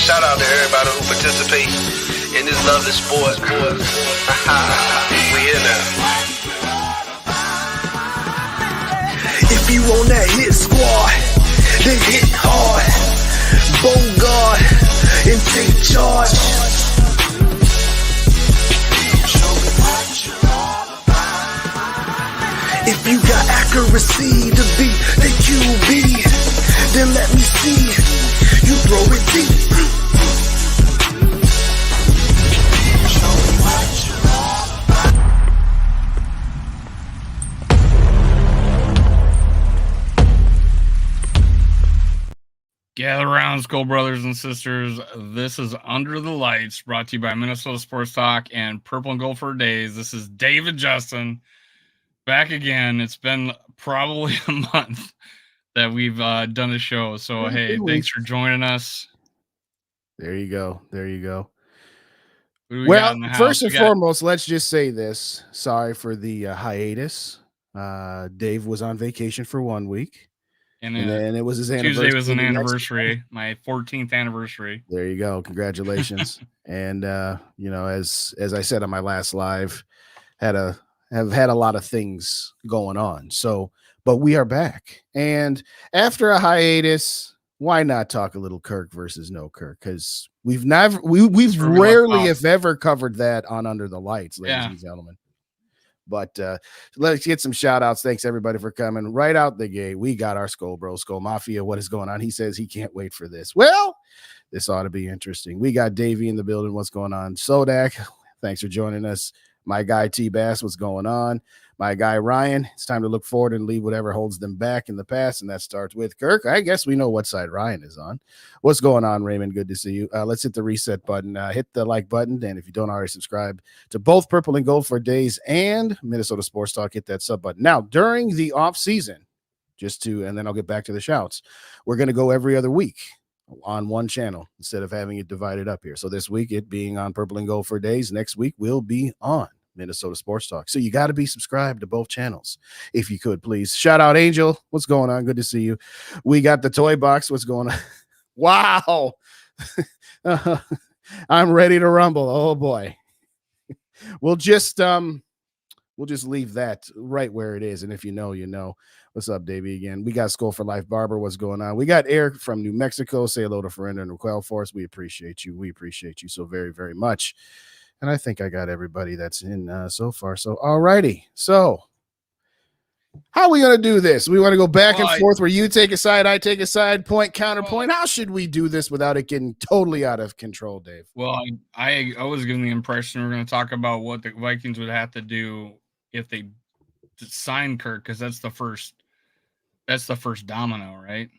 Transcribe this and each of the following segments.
shout out to everybody who participate in this lovely sport. We here now. If you on that hit squad, then hit hard. Bogart and take charge. If you got accuracy to beat the QB, then let me see you throw it deep. Gather around, SKOL brothers and sisters. This is Under the Lights, brought to you by Minnesota Sports Talk and Purple and Gold for Days. This is David Justin, back again. It's been probably a month that we've done a show. So, hey, thanks for joining us. There you go. There you go. Well, first and foremost, let's just say this. Sorry for the hiatus. Dave was on vacation for 1 week. And then it was his anniversary. Tuesday was an anniversary, my 14th anniversary. There you go. Congratulations. And, as I said on my last live, have had a lot of things going on. So, but we are back. And after a hiatus, why not talk a little Kirk versus no-Kirk? Because we've rarely, if ever, covered that on Under the Lights, ladies and gentlemen. But let's get some shout outs. Thanks everybody for coming. Right out the gate, we got our SKOL Bro, SKOL Mafia. What is going on? He says he can't wait for this. Well, this ought to be interesting. We got Davey in the building. What's going on? Sodak, thanks for joining us. My guy T Bass, what's going on? My guy Ryan, it's time to look forward and leave whatever holds them back in the past, and that starts with Kirk. I guess we know what side Ryan is on. What's going on, Raymond? Good to see you. Let's hit the reset button. Hit the like button, and if you don't already subscribe to both Purple and Gold for Days and Minnesota Sports Talk, hit that sub button. Now, during the off season, and then I'll get back to the shouts, we're going to go every other week on one channel instead of having it divided up here. So this week, it being on Purple and Gold for Days, next week will be on Minnesota Sports Talk. So you got to be subscribed to both channels if you could, please. Shout out Angel. What's going on? Good to see you. We got the toy box. What's going on? Wow. I'm ready to rumble. Oh boy. We'll just leave that right where it is. And if you know, you know. What's up, Davey? Again, we got SKOL for Life Barber. What's going on? We got Eric from New Mexico. Say hello to Fernando and Raquel for us. We appreciate you. We appreciate you so very, very much. And I think I got everybody that's in so far. So, all righty. So, how are we going to do this? We want to go back and forth where you take a side, I take a side, point, counterpoint. How should we do this without it getting totally out of control, Dave? Well, I was given the impression we're going to talk about what the Vikings would have to do if they sign Kirk, because that's the first domino, right?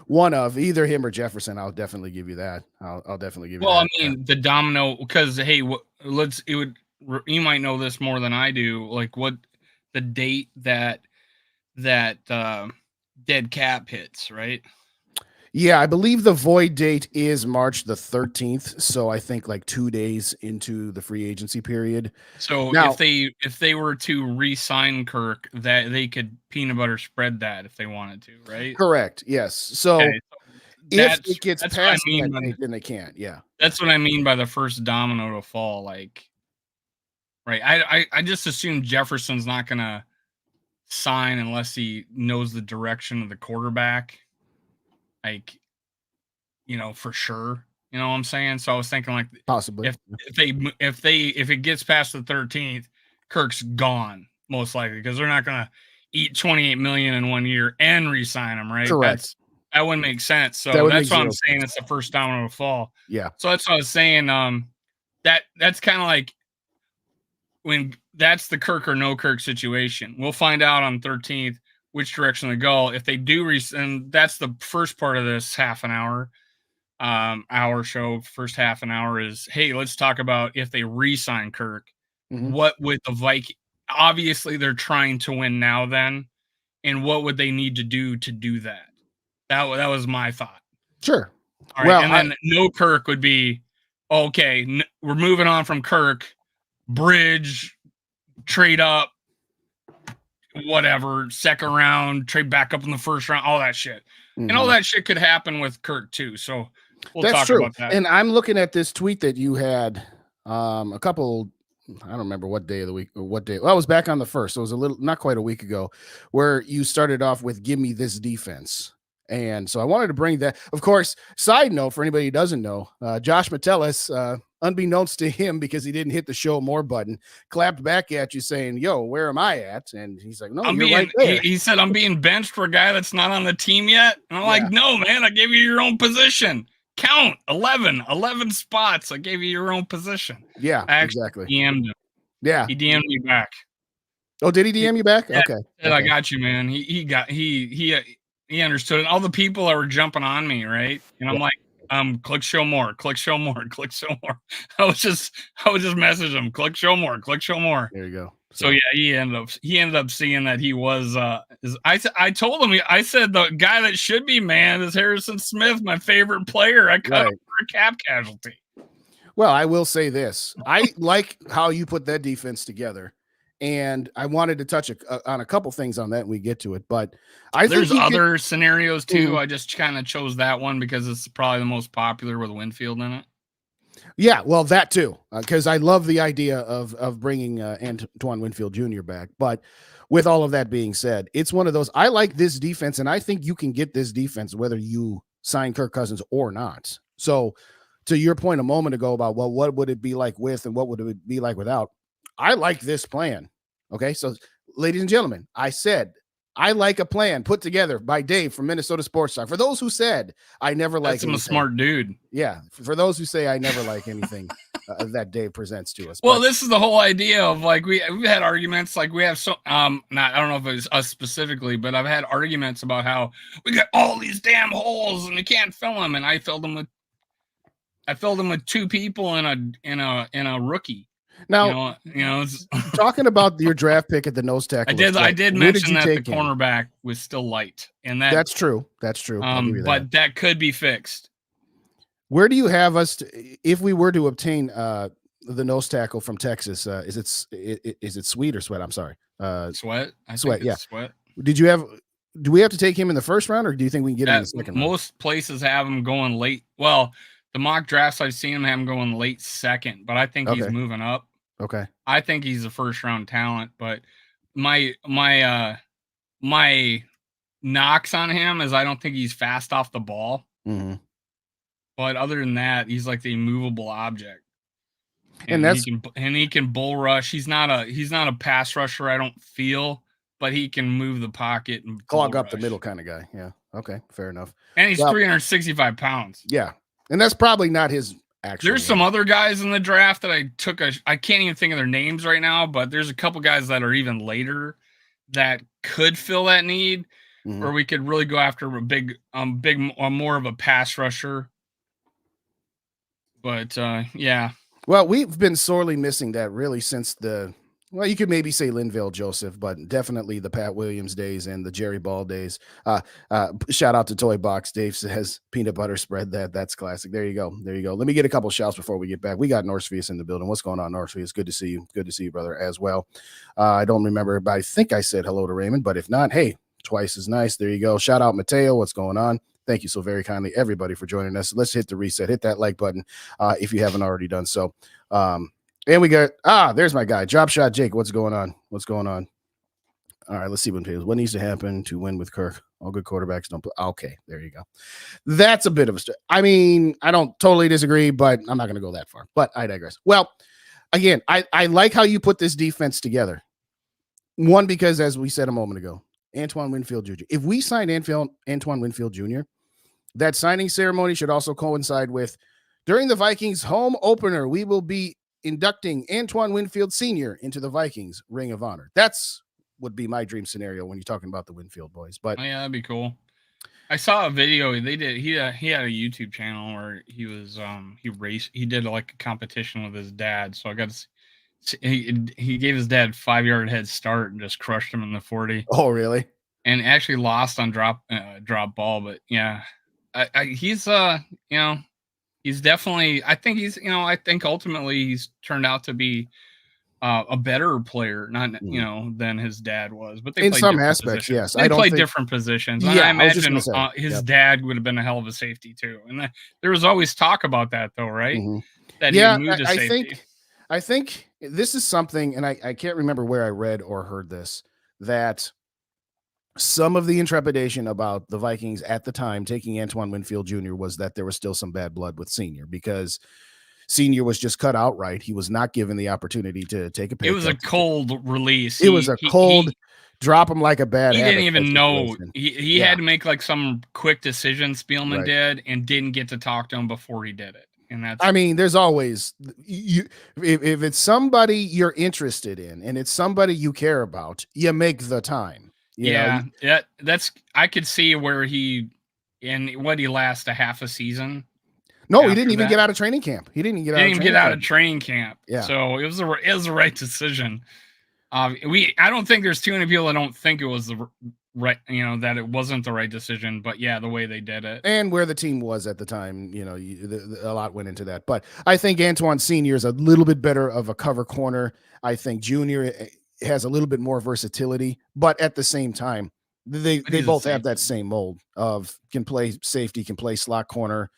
One of either him or Jefferson. I'll definitely give you that. I'll definitely give you that. Well, I mean, the domino, because, hey, you might know this more than I do, like what the date that dead cap hits, right? Yeah, I believe the void date is March the 13th. So I think like 2 days into the free agency period. So now, if they were to re-sign Kirk, that they could peanut butter spread that if they wanted to, right? Correct. Yes. So if it gets past that date, then they can't. Yeah. That's what I mean by the first domino to fall. Like, right. I just assume Jefferson's not gonna sign unless he knows the direction of the quarterback. Like, for sure. You know what I'm saying? So I was thinking, like, possibly if it gets past the 13th, Kirk's gone most likely, because they're not gonna eat $28 million in 1 year and re-sign him, right? Correct. That wouldn't make sense. So that's what I'm saying. It's the first domino to fall. Yeah. So that's what I was saying. That's kind of like when that's the Kirk or no Kirk situation. We'll find out on 13th which direction to go. If they do and that's the first part of this half an hour show. First half an hour is, hey, let's talk about if they re-sign Kirk, what would the Vikings, obviously they're trying to win now then, and what would they need to do that? That was my thought. Sure. All right. Well, and then no Kirk would be, okay, we're moving on from Kirk, bridge, trade up, whatever, second round, trade back up in the first round, all that shit. And all that shit could happen with Kirk too. So We'll That's talk true. about that. And I'm looking at this tweet that you had a couple, I don't remember what day of the week or what day. Well, it was back on the 1st. So it was a little, not quite a week ago, where you started off with "Give me this defense." And so I wanted to bring that. Of course, side note for anybody who doesn't know, Josh Metellus, unbeknownst to him because he didn't hit the show more button, clapped back at you saying, "Yo, where am I at?" And he's like, "No, you're right there." He said, I'm being benched for a guy that's not on the team yet. And I'm like, no, man, I gave you your own position. Count 11 spots. I gave you your own position. Yeah, I actually exactly. DM'd him. Yeah. He DM'd me back. Oh, did he DM you back? Yeah, Okay. said, I got you, man. He understood it. All the people that were jumping on me, right? And I'm like, click show more, click show more, click show more. I was just messaging him, click show more, click show more. There you go. So yeah, he ended up seeing that he was I told him, I said the guy that should be man is Harrison Smith, my favorite player. I cut him for a cap casualty. Well, I will say this. I like how you put that defense together. And I wanted to touch on a couple things on that when we get to it. But there's other scenarios too. I just kind of chose that one because it's probably the most popular with Winfield in it. Yeah, well, that too, because I love the idea of bringing Antoine Winfield Jr. back. But with all of that being said, it's one of those. I like this defense, and I think you can get this defense whether you sign Kirk Cousins or not. So, to your point a moment ago about, well, what would it be like with and what would it be like without? I like this plan. Okay, so ladies and gentlemen, I said I like a plan put together by Dave from Minnesota Sports Talk. For those who said I never like, I'm a smart dude. Yeah, for those who say I never like anything that Dave presents to us. Well, this is the whole idea of like we've had arguments. Like we have I don't know if it was us specifically, but I've had arguments about how we got all these damn holes and we can't fill them. And I filled them with two people and a rookie. Now, talking about your draft pick at the nose tackle, I did mention that the cornerback was still light, and that's true. That's true. But that could be fixed. Where do you have us if we were to obtain the nose tackle from Texas? Is it Sweet or Sweat? I'm sorry, Sweat. Sweat. Yeah, Sweat. Do we have to take him in the first round, or do you think we can get him in the second round? Most places have him going late. Well, the mock drafts I've seen him have him going late second, but I think he's moving up. Okay. I think he's a first round talent, but my knocks on him is I don't think he's fast off the ball. Mm-hmm. But other than that, he's like the immovable object. And he can bull rush. He's not a pass rusher, I don't feel, but he can move the pocket and clog up the middle kind of guy. Yeah. Okay. Fair enough. And he's 365 pounds. Yeah. And that's probably not his actual. There's some other guys in the draft that I took. I can't even think of their names right now, but there's a couple guys that are even later that could fill that need, or we could really go after a more of a pass rusher. But yeah. Well, we've been sorely missing that really since you could maybe say Linville Joseph, but definitely the Pat Williams days and the Jerry Ball days. Shout out to Toy Box. Dave says peanut butter spread. That's classic. There you go. Let me get a couple shouts before we get back. We got Northfield in the building. What's going on, Northfield? Good to see you. Good to see you, brother, as well. I don't remember, but I think I said hello to Raymond, but if not, hey, twice as nice. There you go. Shout out Mateo. What's going on? Thank you so very kindly, everybody, for joining us. Let's hit the reset. Hit that like button if you haven't already done so. And we got there's my guy, Drop Shot Jake. What's going on? All right, let's see what needs to happen to win with Kirk. All good quarterbacks don't play. Okay, there you go. That's a bit of I don't totally disagree, but I'm not going to go that far. But I digress. Well, again, I like how you put this defense together. One, because as we said a moment ago, Antoine Winfield Jr. If we sign Antoine Winfield Jr., that signing ceremony should also coincide with during the Vikings home opener, we will be inducting Antoine Winfield Sr. into the Vikings Ring of Honor. That's would be my dream scenario when you're talking about the Winfield boys. But yeah, that'd be cool. I saw a video they did. He had a YouTube channel where he was he did like a competition with his dad. So I got to see, he gave his dad 5-yard head start and just crushed him in the 40. Oh, really? And actually lost on drop ball. But yeah, he's he's definitely, I think ultimately he's turned out to be a better player, not than his dad was, but they In played some different aspects, positions. yes. They I don't played think. different positions, and Yeah, I I was just imagine gonna say. his Yep. dad would have been a hell of a safety too. And there was always talk about that, though, right? Mhm. That he would Yeah, move to I safety. think this is something, and I can't remember where I read or heard this, that some of the intrepidation about the Vikings at the time taking Antoine Winfield Jr. was that there was still some bad blood with Senior, because Senior was just cut outright. He was not given the opportunity to take a It pay was a cut. cold release. It was a cold, drop him like a bad He didn't habit type even know. situation. He Yeah, had to make like some quick decision. Spielman right. did, and didn't get to talk to him before he did it. And that's I mean, there's always you. If it's somebody you're interested in and it's somebody you care about, you make the time. yeah. That's I could see where he last a half a season. No, he didn't After even that. get out of training camp. He didn't get Didn't out of even training get out camp. of training camp. Yeah. So it was the right decision. I don't think there's too many people that don't think it was the right, that it wasn't the right decision. But yeah, the way they did it. And where the team was at the time, a lot went into that. But I think Antoine Senior is a little bit better of a cover corner. I think Junior has a little bit more versatility, but at the same time, they both have that same mold of can play safety, can play slot corner,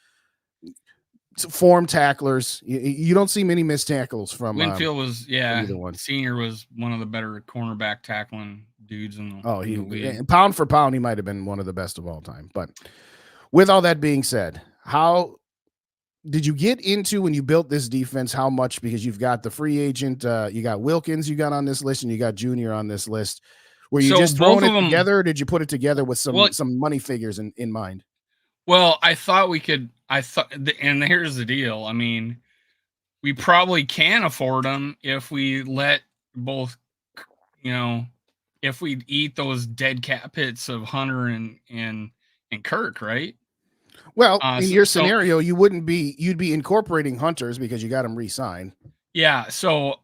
form tacklers. You don't see many missed tackles from Winfield was either one. Senior was one of the better cornerback tackling dudes in the league. Pound for pound, he might have been one of the best of all time. But with all that being said, how did you get into, when you built this defense, how much, because you've got the free agent, you got Wilkins you got on this list, and you got Junior on this list. Were you just throwing it together, or did you put it together with some money figures in mind? Well, I thought we could. And here's the deal. I mean, we probably can afford them if we let both, if we eat those dead cap hits of Hunter and Kirk, right? Well, in your scenario, you'd be incorporating Hunters because you got him re-signed. Yeah. So,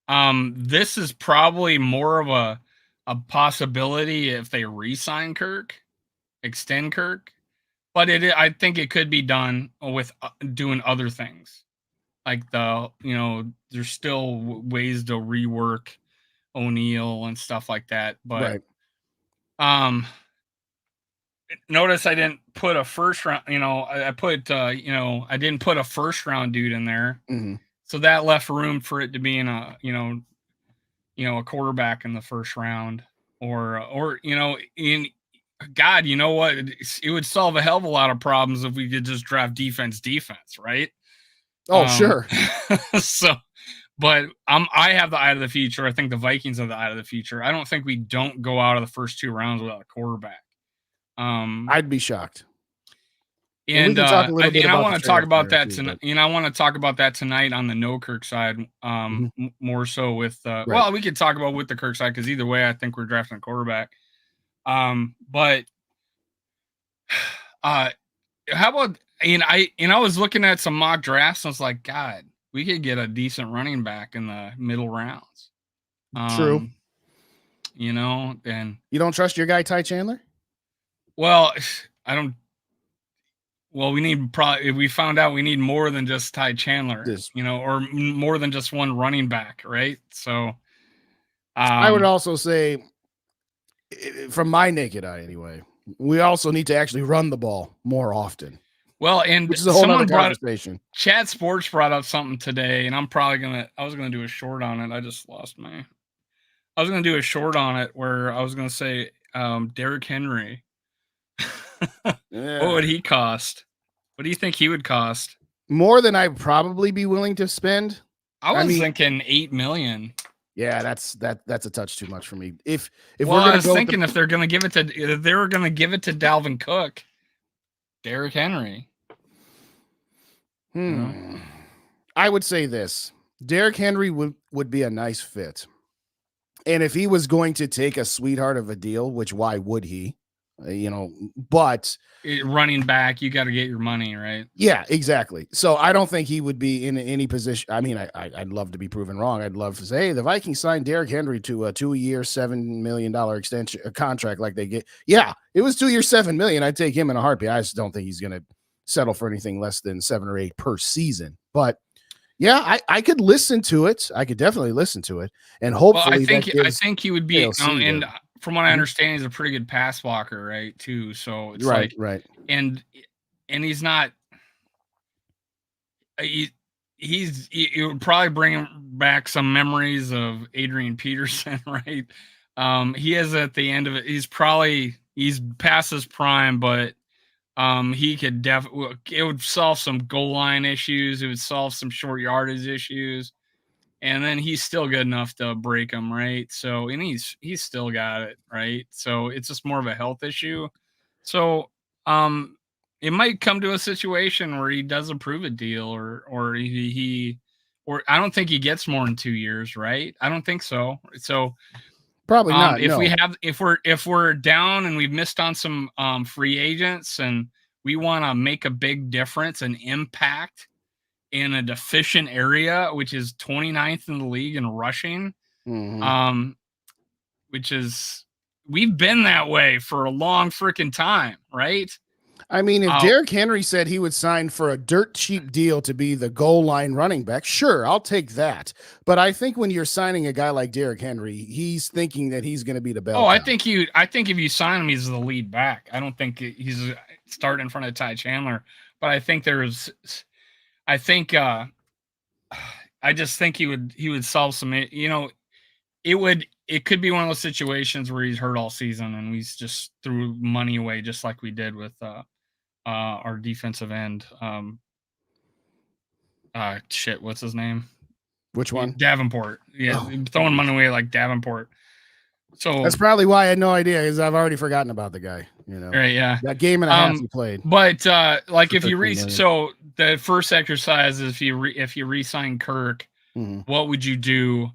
this is probably more of a possibility if they re-sign Kirk, extend Kirk. But I think it could be done with doing other things, like there's still ways to rework O'Neal and stuff like that. But notice I didn't put a first round. I didn't put a first round dude in there, so that left room for it to be in a a quarterback in the first round, or in. God, you know what? It would solve a hell of a lot of problems if we could just draft defense, right? Oh, sure. So, but I have the eye of the future. I think the Vikings have the eye of the future. I don't think we don't go out of the first two rounds without a quarterback. I'd be shocked. And I want to talk about that tonight. I want to talk about that tonight on the no-Kirk side. More so with well, we could talk about with the Kirk side, because either way, I think we're drafting a quarterback. But how about, I was looking at some mock drafts and I was like, God, we could get a decent running back in the middle rounds. True. And you don't trust your guy Ty Chandler? Well, I don't. Well, we found out we need more than just Ty Chandler, or more than just one running back, right? So I would also say, from my naked eye anyway, we also need to actually run the ball more often. Well, and which is a whole other conversation. Chat Sports brought up something today, and I was gonna do a short on it. I just lost I was gonna do a short on it where I was gonna say Derrick Henry. Yeah. What would he cost? What do you think he would cost? More than I'd probably be willing to spend. I was thinking $8 million. Yeah, that's a touch too much for me. If I was thinking if they're gonna give it to Dalvin Cook, Derrick Henry. I would say this: Derrick Henry would be a nice fit, and if he was going to take a sweetheart of a deal, which why would he? But running back, you got to get your money, right? Yeah, exactly. So I don't think he would be in any position. I mean, I'd love to be proven wrong. I'd love to say, hey, the Vikings signed Derrick Henry to a 2-year, $7 million extension contract like they get. Yeah, it was 2 years, $7 million. I'd take him in a heartbeat. I just don't think he's going to settle for anything less than 7 or 8 per season. But Yeah, I could listen to it. I could definitely listen to it, and Well, hopefully I think he would be, ALC and to from what I Mhm. understand, he's a pretty good pass blocker, right? Too. So it's Right, like, right. and he's not. He, it would probably bring him back some memories of Adrian Peterson, right? He is at the end of it. He's past his prime, but he could definitely. It would solve some goal line issues. It would solve some short yardage issues, and then he's still good enough to break them, right? So, and he's still got it, right? So it's just more of a health issue. So, it might come to a situation where he does approve a deal, or or I don't think he gets more than 2 years, right? I don't think so. So, Probably not, no. if we're down and we've missed on some free agents and we want to make a big difference and impact in a deficient area, which is 29th in the league in rushing, Mhm. um, which is we've been that way for a long freaking time, right? I mean, if Uh, Derrick Henry said he would sign for a dirt cheap deal to be the goal line running back, sure, I'll take that. But I think when you're signing a guy like Derrick Henry, he's thinking that he's going to be the bell cow. I think if you sign him, he's the lead back. I don't think he's starting in front of Ty Chandler, but I think I just think he would solve some, it could be one of those situations where he's hurt all season and he's just threw money away, just like we did with our defensive end. Shit, what's his name? Which one? Davenport. Yeah, Oh. throwing money away like Davenport. So That's probably why I had no idea, because I've already forgotten about the guy. right, yeah. That game and a half he played. But like For if you 13 million. so the first exercise is if you re-sign Kirk, Mhm. what would you do?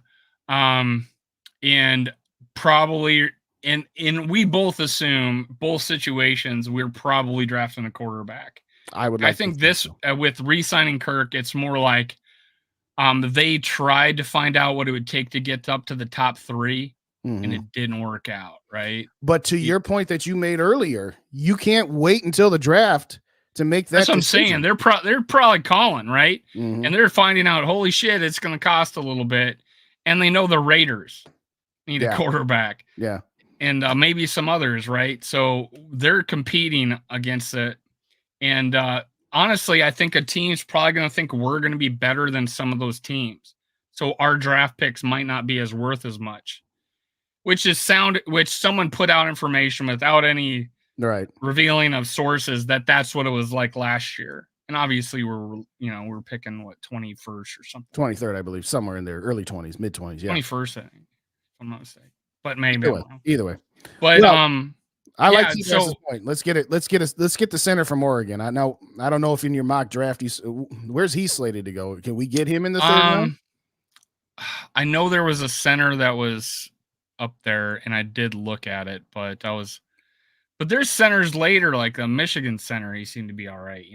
And probably and we both assume both situations we're probably drafting a quarterback. I think this with re-signing Kirk, it's more like they tried to find out what it would take to get up to the top 3, and it didn't work out, right? But to your point that you made earlier, you can't wait until the draft to make that. That's what I'm saying. They're probably calling, right? Mhm. And they're finding out, holy shit, it's going to cost a little bit, and they know the Raiders need a quarterback, Yeah. and maybe some others, right? So they're competing against it, and honestly, I think a team's probably going to think we're going to be better than some of those teams, so our draft picks might not be as worth as much. Which someone put out information without any revealing of sources that's what it was like last year. And obviously we're picking what 21st or something. 23rd, I believe, somewhere in there, early 20s, mid 20s. Yeah. 21st, I think, if I'm not mistaken. But maybe either way. But I like TBS's point. Let's get the center from Oregon. I don't know if in your mock draft where's he slated to go? Can we get him in the third round? I know there was a center that was up there, and I did look at it, but there's centers later, like the Michigan center. He seemed to be all right,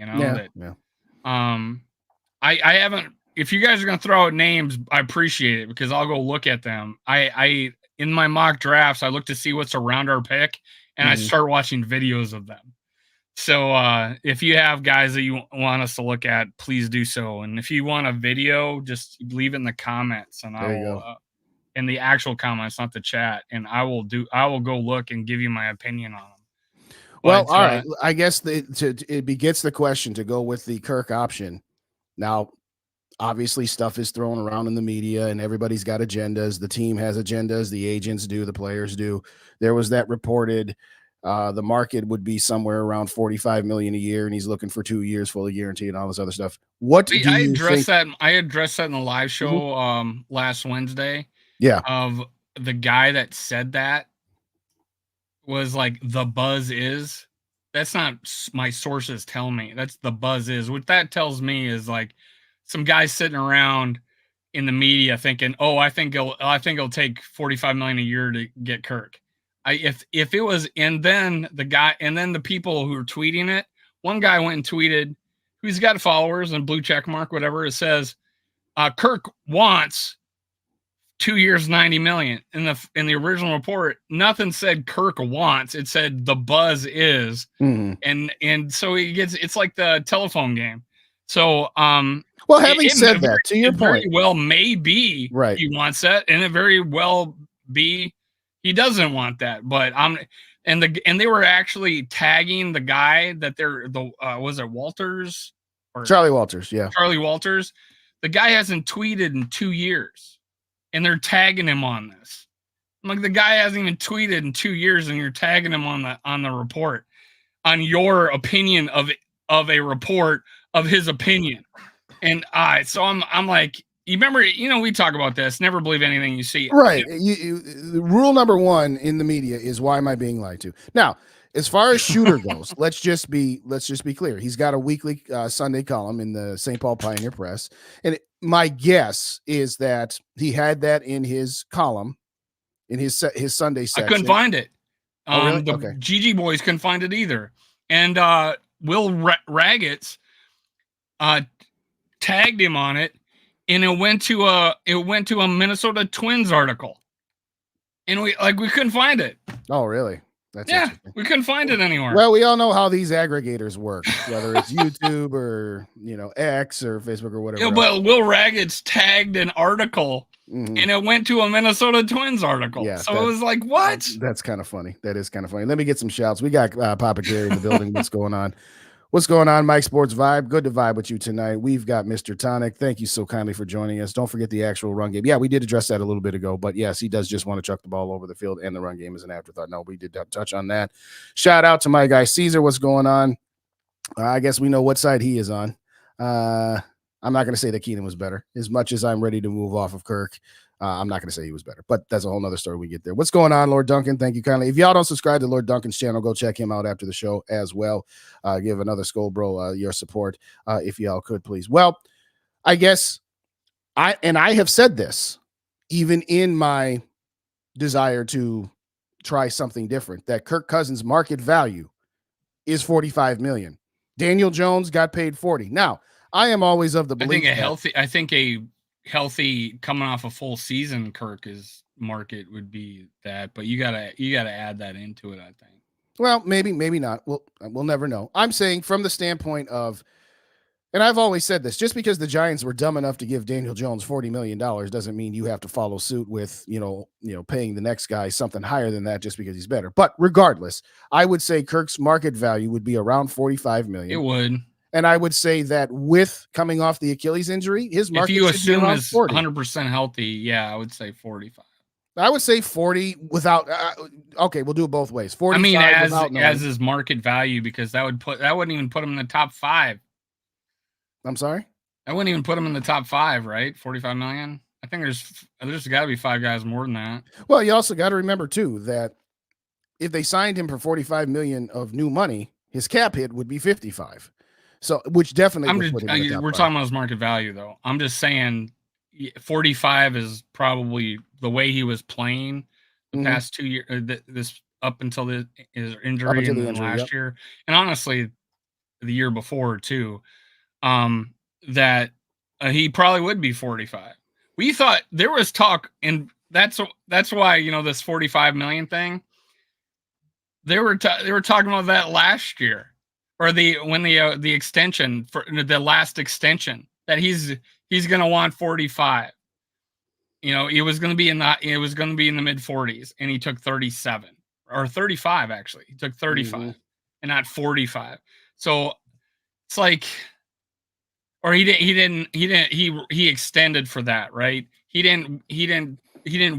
I haven't. If you guys are gonna throw out names, I appreciate it because I'll go look at them. I in my mock drafts, I look to see what's around our pick, and I start watching videos of them. So if you have guys that you want us to look at, please do so. And if you want a video, just leave it in the comments, and I will. In the actual comments, not the chat, and I will go look and give you my opinion on them. Well, all right. I guess it begets the question to go with the Kirk option. Now, obviously, stuff is thrown around in the media, and everybody's got agendas. The team has agendas. The agents do. The players do. There was that reported the market would be somewhere around $45 million a year, and he's looking for 2 years fully guaranteed and all this other stuff. What do you think? I addressed that in the live show last Wednesday. Yeah. Of the guy that said that was like, the buzz is. That's not my sources tell me. That's the buzz is. What that tells me is like some guy sitting around in the media thinking, oh, I think it'll take $45 million a year to get Kirk. If it was, and then the people who are tweeting it, one guy went and tweeted, who's got followers and blue check mark, whatever, it says, Kirk wants 2 years, $90 million. In the original report, nothing said Kirk wants. It said the buzz is, and so it's like the telephone game. So, well, having said that, to your it very point, well may be right? he wants that, and it very well be he doesn't want that. But and they were actually tagging the guy that was it Walters or Charlie Walters, yeah. Charlie Walters. The guy hasn't tweeted in 2 years, and they're tagging him on this. I'm like, the guy hasn't even tweeted in 2 years, and you're tagging him on the report, on your opinion of a report of his opinion. And so I'm like, you remember, we talk about this, never believe anything you see. Right. Rule number 1 in the media is, why am I being lied to? Now, as far as Shooter goes, let's just be clear. He's got a weekly Sunday column in the St. Paul Pioneer Press. And my guess is that he had that in his column, in his Sunday section. I couldn't find it. Oh, really? The Okay. GG boys couldn't find it either. And Will Raggets tagged him on it, and it went to a Minnesota Twins article, and we couldn't find it. Oh, really? That's we couldn't find it anywhere. Well, we all know how these aggregators work, whether it's YouTube or X or Facebook or whatever. Yeah, but Will Raggets tagged an article, and it went to a Minnesota Twins article. Yeah, so it was like, what? That's kind of funny. That is kind of funny. Let me get some shouts. We got Papa Gary in the building. What's going on? What's going on, Mike Sports Vibe? Good to vibe with you tonight. We've got Mr. Tonic. Thank you so kindly for joining us. Don't forget the actual run game. Yeah, we did address that a little bit ago, but yes, he does just want to chuck the ball over the field, and the run game is an afterthought. No, we did touch on that. Shout out to my guy Caesar. What's going on? I guess we know what side he is on. I'm not going to say that Keenan was better. As much as I'm ready to move off of Kirk, I'm not going to say he was better, but that's a whole nother story. We get there. What's going on, Lord Duncan? Thank you kindly. If y'all don't subscribe to Lord Duncan's channel, go check him out after the show as well. Give another SKOL bro your support, if y'all could, please. Well, I guess I have said this, even in my desire to try something different, that Kirk Cousins' market value is $45 million. Daniel Jones got paid 40. Now, I am always of the belief I think a healthy coming off a full season Kirk's market would be that, but you gotta add that into it, I think. Well, maybe not. We'll never know. I'm saying from the standpoint of, and I've always said this, just because the Giants were dumb enough to give Daniel Jones $40 million doesn't mean you have to follow suit with, paying the next guy something higher than that just because he's better. But regardless, I would say Kirk's market value would be around $45 million. It would. And I would say that with coming off the Achilles injury, his market if you should assume be around is 40. 100% healthy, yeah, I would say 45. I would say 40 without. Okay, we'll do it both ways. 45. I mean, as his market value, because that wouldn't even put him in the top 5. I'm sorry. I wouldn't even put him in the top 5, right? 45 million. I think there's got to be 5 guys more than that. Well, you also got to remember too that if they signed him for 45 million of new money, his cap hit would be 55. So, which definitely we're talking about his market value, though. I'm just saying 45 is probably the way he was playing the past 2 years, this up until his injury last year, and honestly, the year before too. That he probably would be 45. We thought there was talk, and that's why this 45 million thing. They were talking about that last year. Or the extension for the last extension, that he's going to want 45. It was going to be in the mid 40s, and he took 37 or 35 actually. He took 35 and not 45. So it's like, or he extended for that, right? He didn't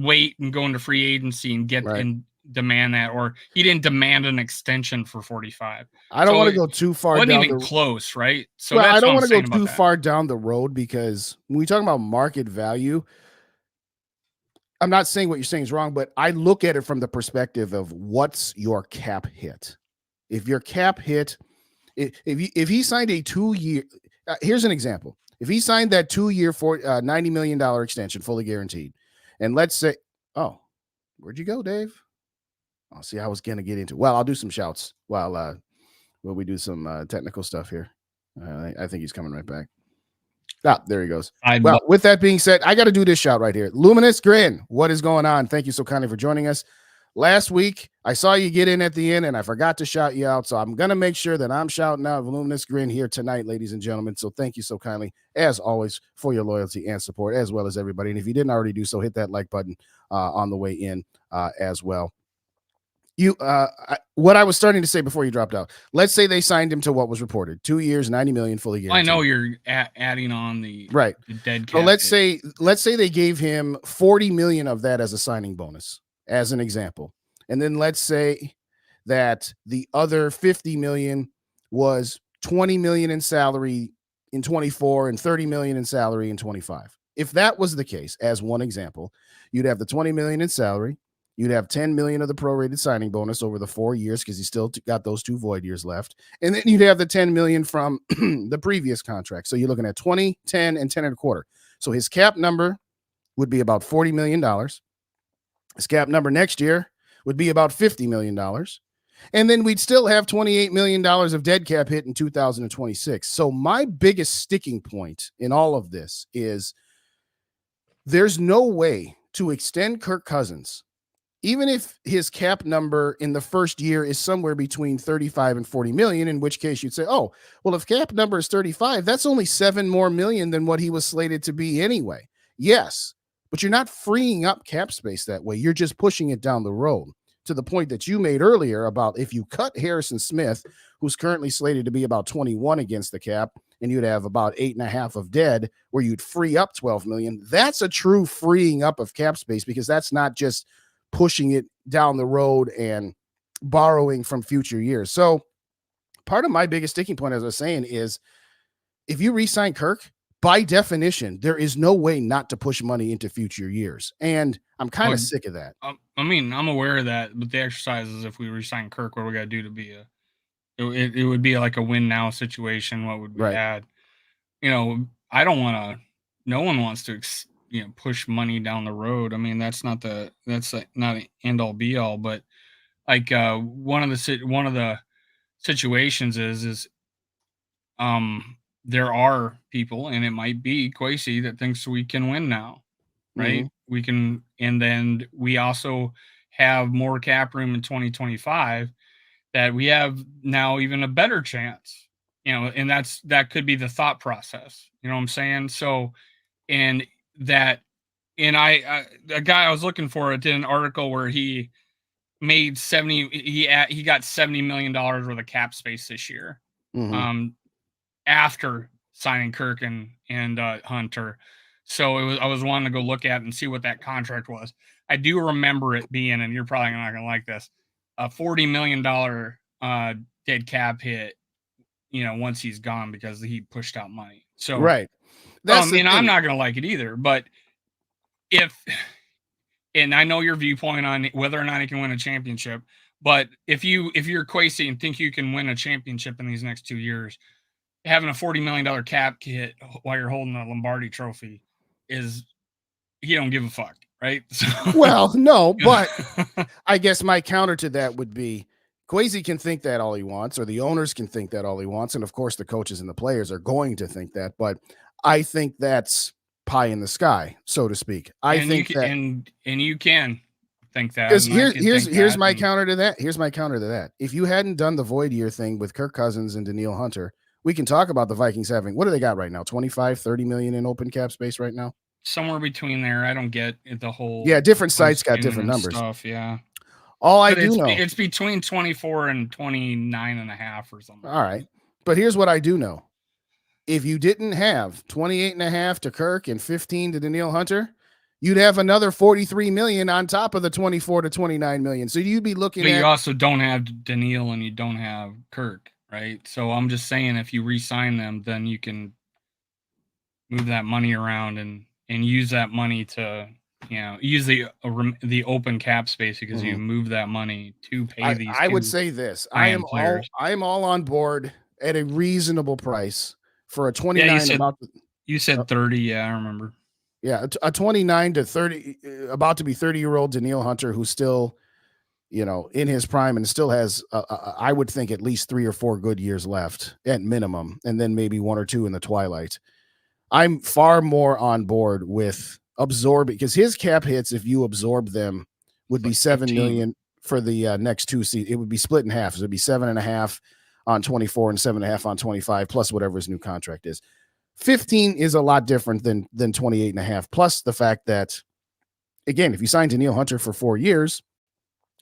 wait and go into free agency and get and demand that, or he didn't demand an extension for 45. I don't want to go too far down. Wasn't even close, right? So I don't want to go too far down the road, because when we talk about market value, I'm not saying what you're saying is wrong, but I look at it from the perspective of what's your cap hit. If your cap hit, if he signed a 2-year, here's an example. If he signed that 2-year for $90 million extension, fully guaranteed, and let's say, oh, where'd you go, Dave? I'll see. I was going to get into. Well, I'll do some shouts while we do some technical stuff here. I think he's coming right back. There he goes. With that being said, I got to do this shout right here. Luminous Grin, what is going on? Thank you so kindly for joining us. last week I saw you get in at the end and I forgot to shout you out. So I'm going to make sure that I'm shouting out Voluminous Grin here tonight, ladies and gentlemen. So thank you so kindly, as always, for your loyalty and support, as well as everybody. And if you didn't already do so, hit that like button on the way in as well. What I was starting to say before you dropped out, let's say they signed him to what was reported, 2 years, 90 million fully guaranteed. I know you're adding on the dead cap. So let's say they gave him 40 million of that as a signing bonus, as an example. And then let's say that the other 50 million was 20 million in salary in 24 and 30 million in salary in 25. If that was the case, as one example, you'd have the 20 million in salary. You'd have 10 million of the prorated signing bonus over the 4 years because he still got those 2 void years left. And then you'd have the 10 million from the previous contract. So you're looking at 20, 10, and 10 and a quarter. So his cap number would be about $40 million. His cap number next year would be about $50 million. And then we'd still have $28 million of dead cap hit in 2026. So my biggest sticking point in all of this is there's no way to extend Kirk Cousins, even if his cap number in the first year is somewhere between 35 and 40 million, in which case you'd say, oh, well, if cap number is 35, that's only 7 more million than what he was slated to be anyway. Yes, but you're not freeing up cap space that way. You're just pushing it down the road, to the point that you made earlier about if you cut Harrison Smith, who's currently slated to be about 21 against the cap, and you'd have about 8.5 of dead, where you'd free up 12 million. That's a true freeing up of cap space, because that's not just pushing it down the road and borrowing from future years. So part of my biggest sticking point, as I was saying, is if you re-sign Kirk, by definition, there is no way not to push money into future years. And I'm kind of sick of that. I mean, I'm aware of that, but the exercise is, if we re-sign Kirk, what we got to do to be it would be like a win now situation. What would we add? I don't want to, no one wants to, push money down the road. I mean, that's not an end all be all, but like one of the situations is there are people, and it might be Kwesi, that thinks we can win now, right? Mm-hmm. We can, and then we also have more cap room in 2025 that we have now even a better chance, and that could be the thought process. You know what I'm saying? So, a guy I was looking for did an article where he made he got $70 million worth of cap space this year. Mm-hmm. After signing Kirk and Hunter. So I was wanting to go look at and see what that contract was. I do remember it being, and you're probably not going to like this, a $40 million dead cap hit, once he's gone, because he pushed out money. So, right. I'm not going to like it either, but and I know your viewpoint on whether or not he can win a championship, but if you're Kwesi and think you can win a championship in these next 2 years, having a $40 million cap hit while you're holding a Lombardi trophy is, he don't give a fuck, right? So, well, no, but I guess my counter to that would be Kwesi can think that all he wants, or the owners can think that all he wants. And of course the coaches and the players are going to think that, but I think that's pie in the sky, so to speak. And you can think that. Because here's my counter to that. Here's my counter to that. If you hadn't done the void year thing with Kirk Cousins and Danielle Hunter, we can talk about the Vikings having, what do they got right now? 25, 30 million in open cap space right now? Somewhere between there. I don't get the whole. Yeah, different sites got different numbers. Stuff, yeah. All I do know. It's between 24 and 29 and a half or something. All right. But here's what I do know. If you didn't have 28 and a half to Kirk and 15 to Danielle Hunter, you'd have another 43 million on top of the 24 to 29 million. So you'd be looking but you also don't have Danielle and you don't have Kirk. Right. So I'm just saying, if you re-sign them, then you can move that money around and use that money to, use the open cap space, because you move that money to pay these. I would say this. I am all on board at a reasonable price for a 29. You said 30. Yeah, I remember. Yeah. A 29 to 30, about to be 30-year-old Danielle Hunter, who's still, in his prime and still has, I would think, at least 3 or 4 good years left at minimum, and then maybe 1 or 2 in the twilight. I'm far more on board with absorbing, because his cap hits, if you absorb them, would be 7 million. for the next 2 seasons. It would be split in half. So it'd be 7.5 on 24 and 7.5 on 25, plus whatever his new contract is. 15 is a lot different than 28.5. Plus the fact that, again, if you sign Danielle Hunter for 4 years,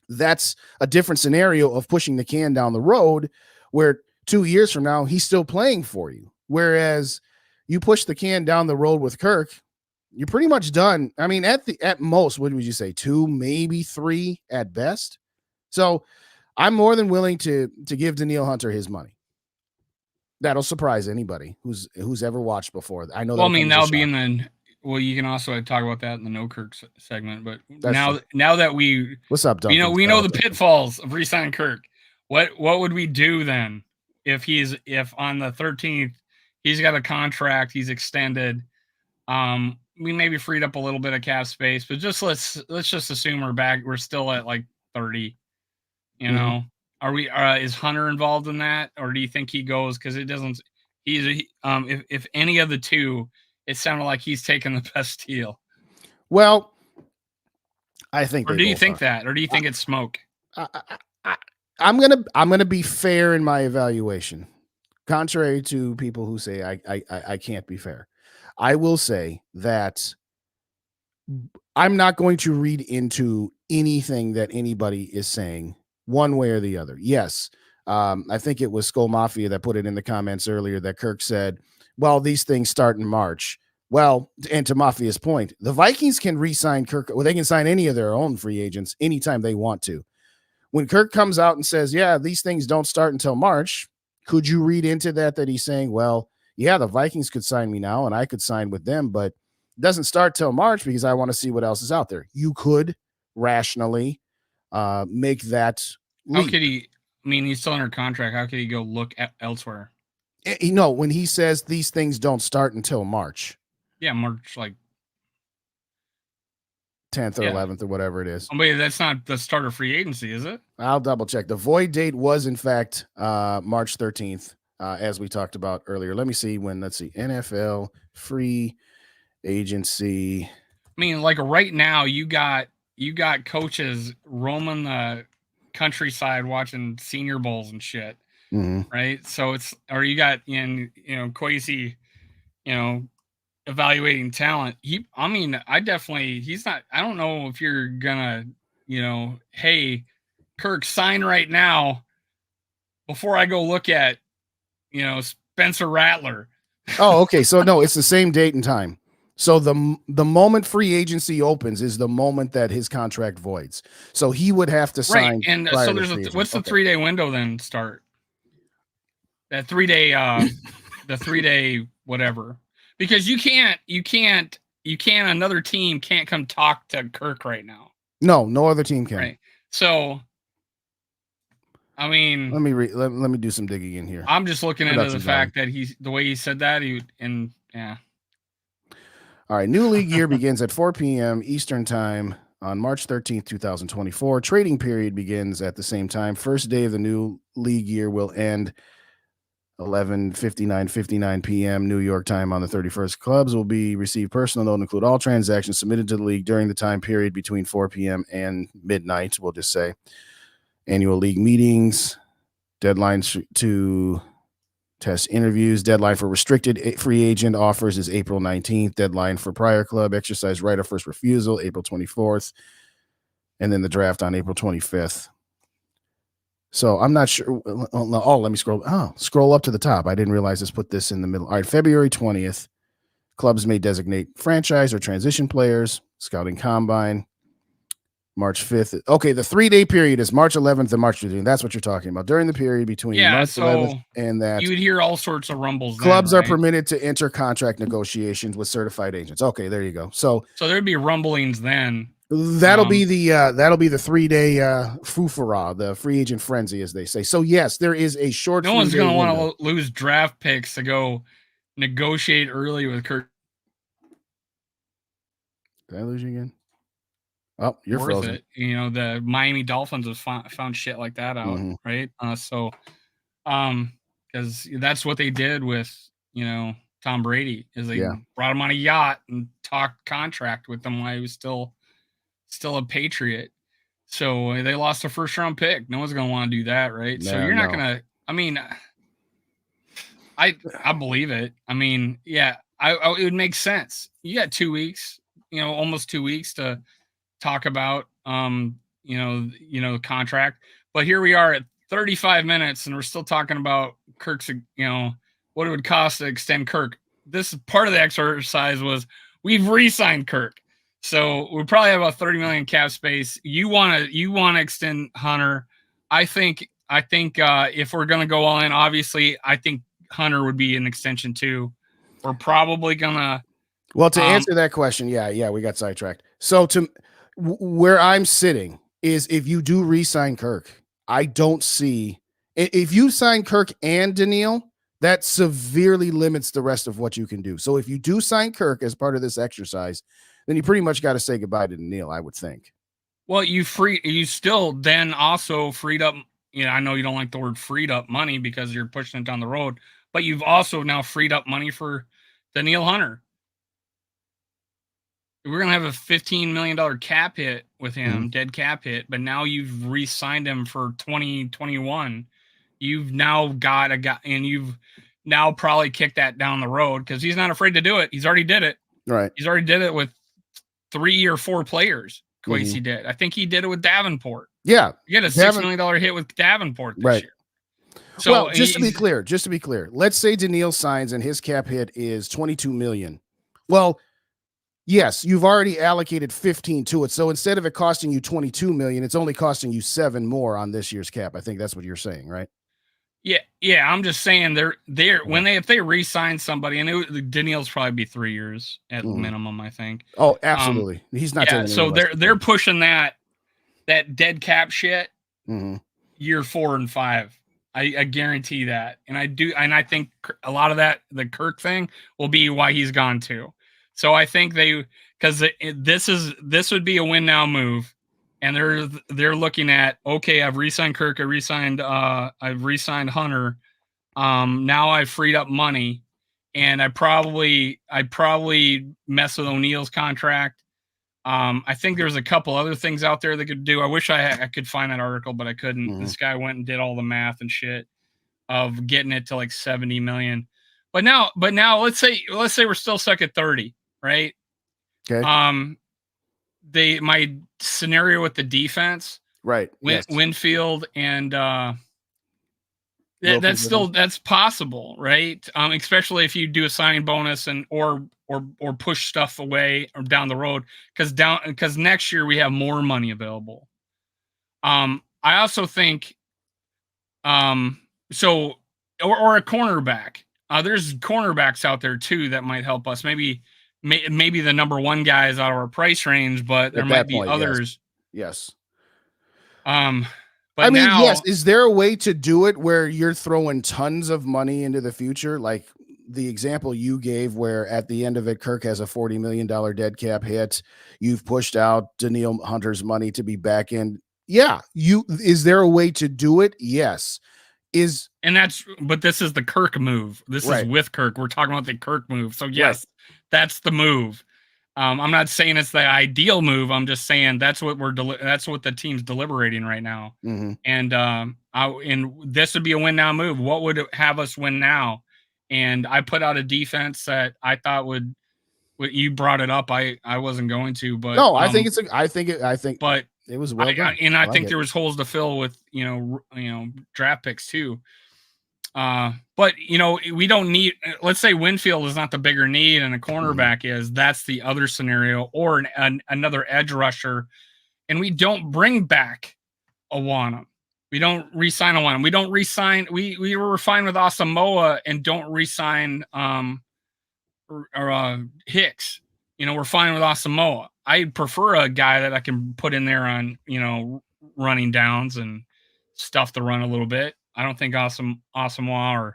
that's a different scenario of pushing the can down the road, where 2 years from now he's still playing for you. Whereas you push the can down the road with Kirk, you're pretty much done. I mean, at most, what would you say? 2, maybe 3 at best. So I'm more than willing to give Danielle Hunter his money. That'll surprise anybody who's ever watched before. I know. Well, I mean, that'll be in the. Well, you can also talk about that in the no-Kirk segment. But now that we, what's up, Duncan? We know the pitfalls of re-signing Kirk. What would we do then if on the 13th he's got a contract, he's extended? We maybe freed up a little bit of cap space, but just let's just assume we're still at like 30. You know, are we? Is Hunter involved in that, or do you think he goes? Because it doesn't. If any of the two, it sounded like he's taking the best deal. Well, I think. Or do you think that, or do you think it's smoke? I'm gonna be fair in my evaluation, contrary to people who say I can't be fair. I will say that I'm not going to read into anything that anybody is saying one way or the other. Yes, I think it was SKOL Mafia that put it in the comments earlier that Kirk said, well, these things start in March. Well, and to Mafia's point, the Vikings can re-sign Kirk. Well, they can sign any of their own free agents anytime they want to. When Kirk comes out and says, yeah, these things don't start until March, could you read into that he's saying, well, yeah, the Vikings could sign me now and I could sign with them, but it doesn't start till March because I want to see what else is out there. You could rationally make that leap. How could he? I mean, he's still under contract. How could he go look elsewhere? When he says these things don't start until March. Yeah, March like 10th or 11th or whatever it is. Oh, but that's not the start of free agency, is it? I'll double check. The void date was, in fact, March 13th, as we talked about earlier. Let me see when. Let's see. NFL free agency. I mean, like right now, you got coaches roaming the countryside watching Senior Bowls and shit, right? So you got Kwesi, evaluating talent. I don't know if you're gonna, hey, Kirk, sign right now before I go look at, Spencer Rattler. Oh, okay. So no, it's the same date and time. So the moment free agency opens is the moment that his contract voids. So he would have to sign. Right. And so what's the 3-day window then start? That 3-day, the 3-day whatever. Because another team can't come talk to Kirk right now. No other team can. Right. So, I mean, let me do some digging in here. I'm just looking into the fact that the way he said that, All right, new league year begins at 4 p.m. Eastern time on March 13th, 2024. Trading period begins at the same time. First day of the new league year will end 11:59 p.m. New York time on the 31st. Clubs will be received personal note, include all transactions submitted to the league during the time period between 4 p.m. and midnight. We'll just say annual league meetings, deadlines to test interviews, deadline for restricted free agent offers is April 19th, deadline for prior club exercise right of first refusal, April 24th, and then the draft on April 25th. So I'm not sure. Oh, let me scroll up to the top. I didn't realize this put this in the middle. All right, February 20th, clubs may designate franchise or transition players, scouting combine, March 5th. Okay, the 3-day period is March 11th and March 15th. That's what you're talking about. During the period between March 11th and that. You would hear all sorts of rumbles. Clubs are permitted to enter contract negotiations with certified agents. Okay, there you go. So there'd be rumblings then. That'll be the 3-day foofara, the free agent frenzy, as they say. So yes, there is a short. No one's going to want to lose draft picks to go negotiate early with Kirk. Did I lose you again? Oh, you're frozen. The Miami Dolphins have found shit like that out, right? Because that's what they did with Tom Brady, is they brought him on a yacht and talked contract with him while he was still a Patriot. So they lost a first round pick. No one's going to want to do that, right? So Yeah, you're not no. going to. I mean, I believe it. I mean, yeah, it would make sense. You got 2 weeks, almost 2 weeks to talk about the contract. But here we are at 35 minutes and we're still talking about Kirk's, what it would cost to extend Kirk. This part of the exercise was we've re-signed Kirk. So we probably have about 30 million cap space. You want to extend Hunter. I think if we're going to go all in, obviously I think Hunter would be an extension too. We're probably going to Well, to answer that question, yeah, we got sidetracked. So where I'm sitting is if you do re-sign Kirk, I don't see if you sign Kirk and Daniil, that severely limits the rest of what you can do. So if you do sign Kirk as part of this exercise, then you pretty much got to say goodbye to Daniil, I would think. Well, you still then also freed up. I know you don't like the word freed up money because you're pushing it down the road, but you've also now freed up money for Daniil Hunter. We're going to have a $15 million cap hit with him, dead cap hit, but now you've re-signed him for 2021. You've now got a guy, and you've now probably kicked that down the road because he's not afraid to do it. He's already did it. Right. He's already did it with 3 or 4 players. Kwesi did. I think he did it with Davenport. Yeah. You get a $6 million hit with Davenport this year. So, well, just to be clear, let's say Daniil signs and his cap hit is $22 million. Well, yes, you've already allocated 15 to it. So instead of it costing you $22 million, it's only costing you 7 more on this year's cap. I think that's what you're saying, right? Yeah. I'm just saying if they re-sign somebody, and Daniil's probably be 3 years at minimum, I think. Oh, absolutely. He's not. Yeah, so they're pushing that dead cap shit year 4 and 5. I guarantee that, and I think a lot of that, the Kirk thing, will be why he's gone too. So I think because this would be a win now move, and they're looking at, okay, I've re-signed Kirk, I've re-signed Hunter, now I've freed up money, and I'd probably mess with O'Neill's contract. I think there's a couple other things out there they could do. I wish I could find that article, but I couldn't. This guy went and did all the math and shit of getting it to like 70 million. But now let's say we're still stuck at 30, right? Okay. My scenario with the defense, right? Winfield and that's possible, right? Especially if you do a signing bonus and or push stuff away or down the road because next year we have more money available. I also think or a cornerback. There's cornerbacks out there too that might help us. Maybe the number one guy is out of our price range, but there might be others. Yes. But yes. Is there a way to do it where you're throwing tons of money into the future? Like the example you gave where at the end of it, Kirk has a $40 million dead cap hit. You've pushed out Daniil Hunter's money to be back in. Yeah. Is there a way to do it? Yes. But this is the Kirk move. This is with Kirk. We're talking about the Kirk move. So yes, that's the move. I'm not saying it's the ideal move. I'm just saying that's what that's what the team's deliberating right now. And this would be a win now move. What would have us win now? And I put out a defense that I thought would. You brought it up. I wasn't going to, but no, I think but it was well done. And I think there was holes to fill with draft picks too. But we don't need. Let's say Winfield is not the bigger need, and a cornerback is. That's the other scenario, or another edge rusher, and we don't bring back Awana. We don't re-sign Awana. We don't re-sign. We were fine with Asamoah and don't re-sign Hicks. We're fine with Asamoah. I prefer a guy that I can put in there on running downs and stuff to run a little bit. I don't think Asamoah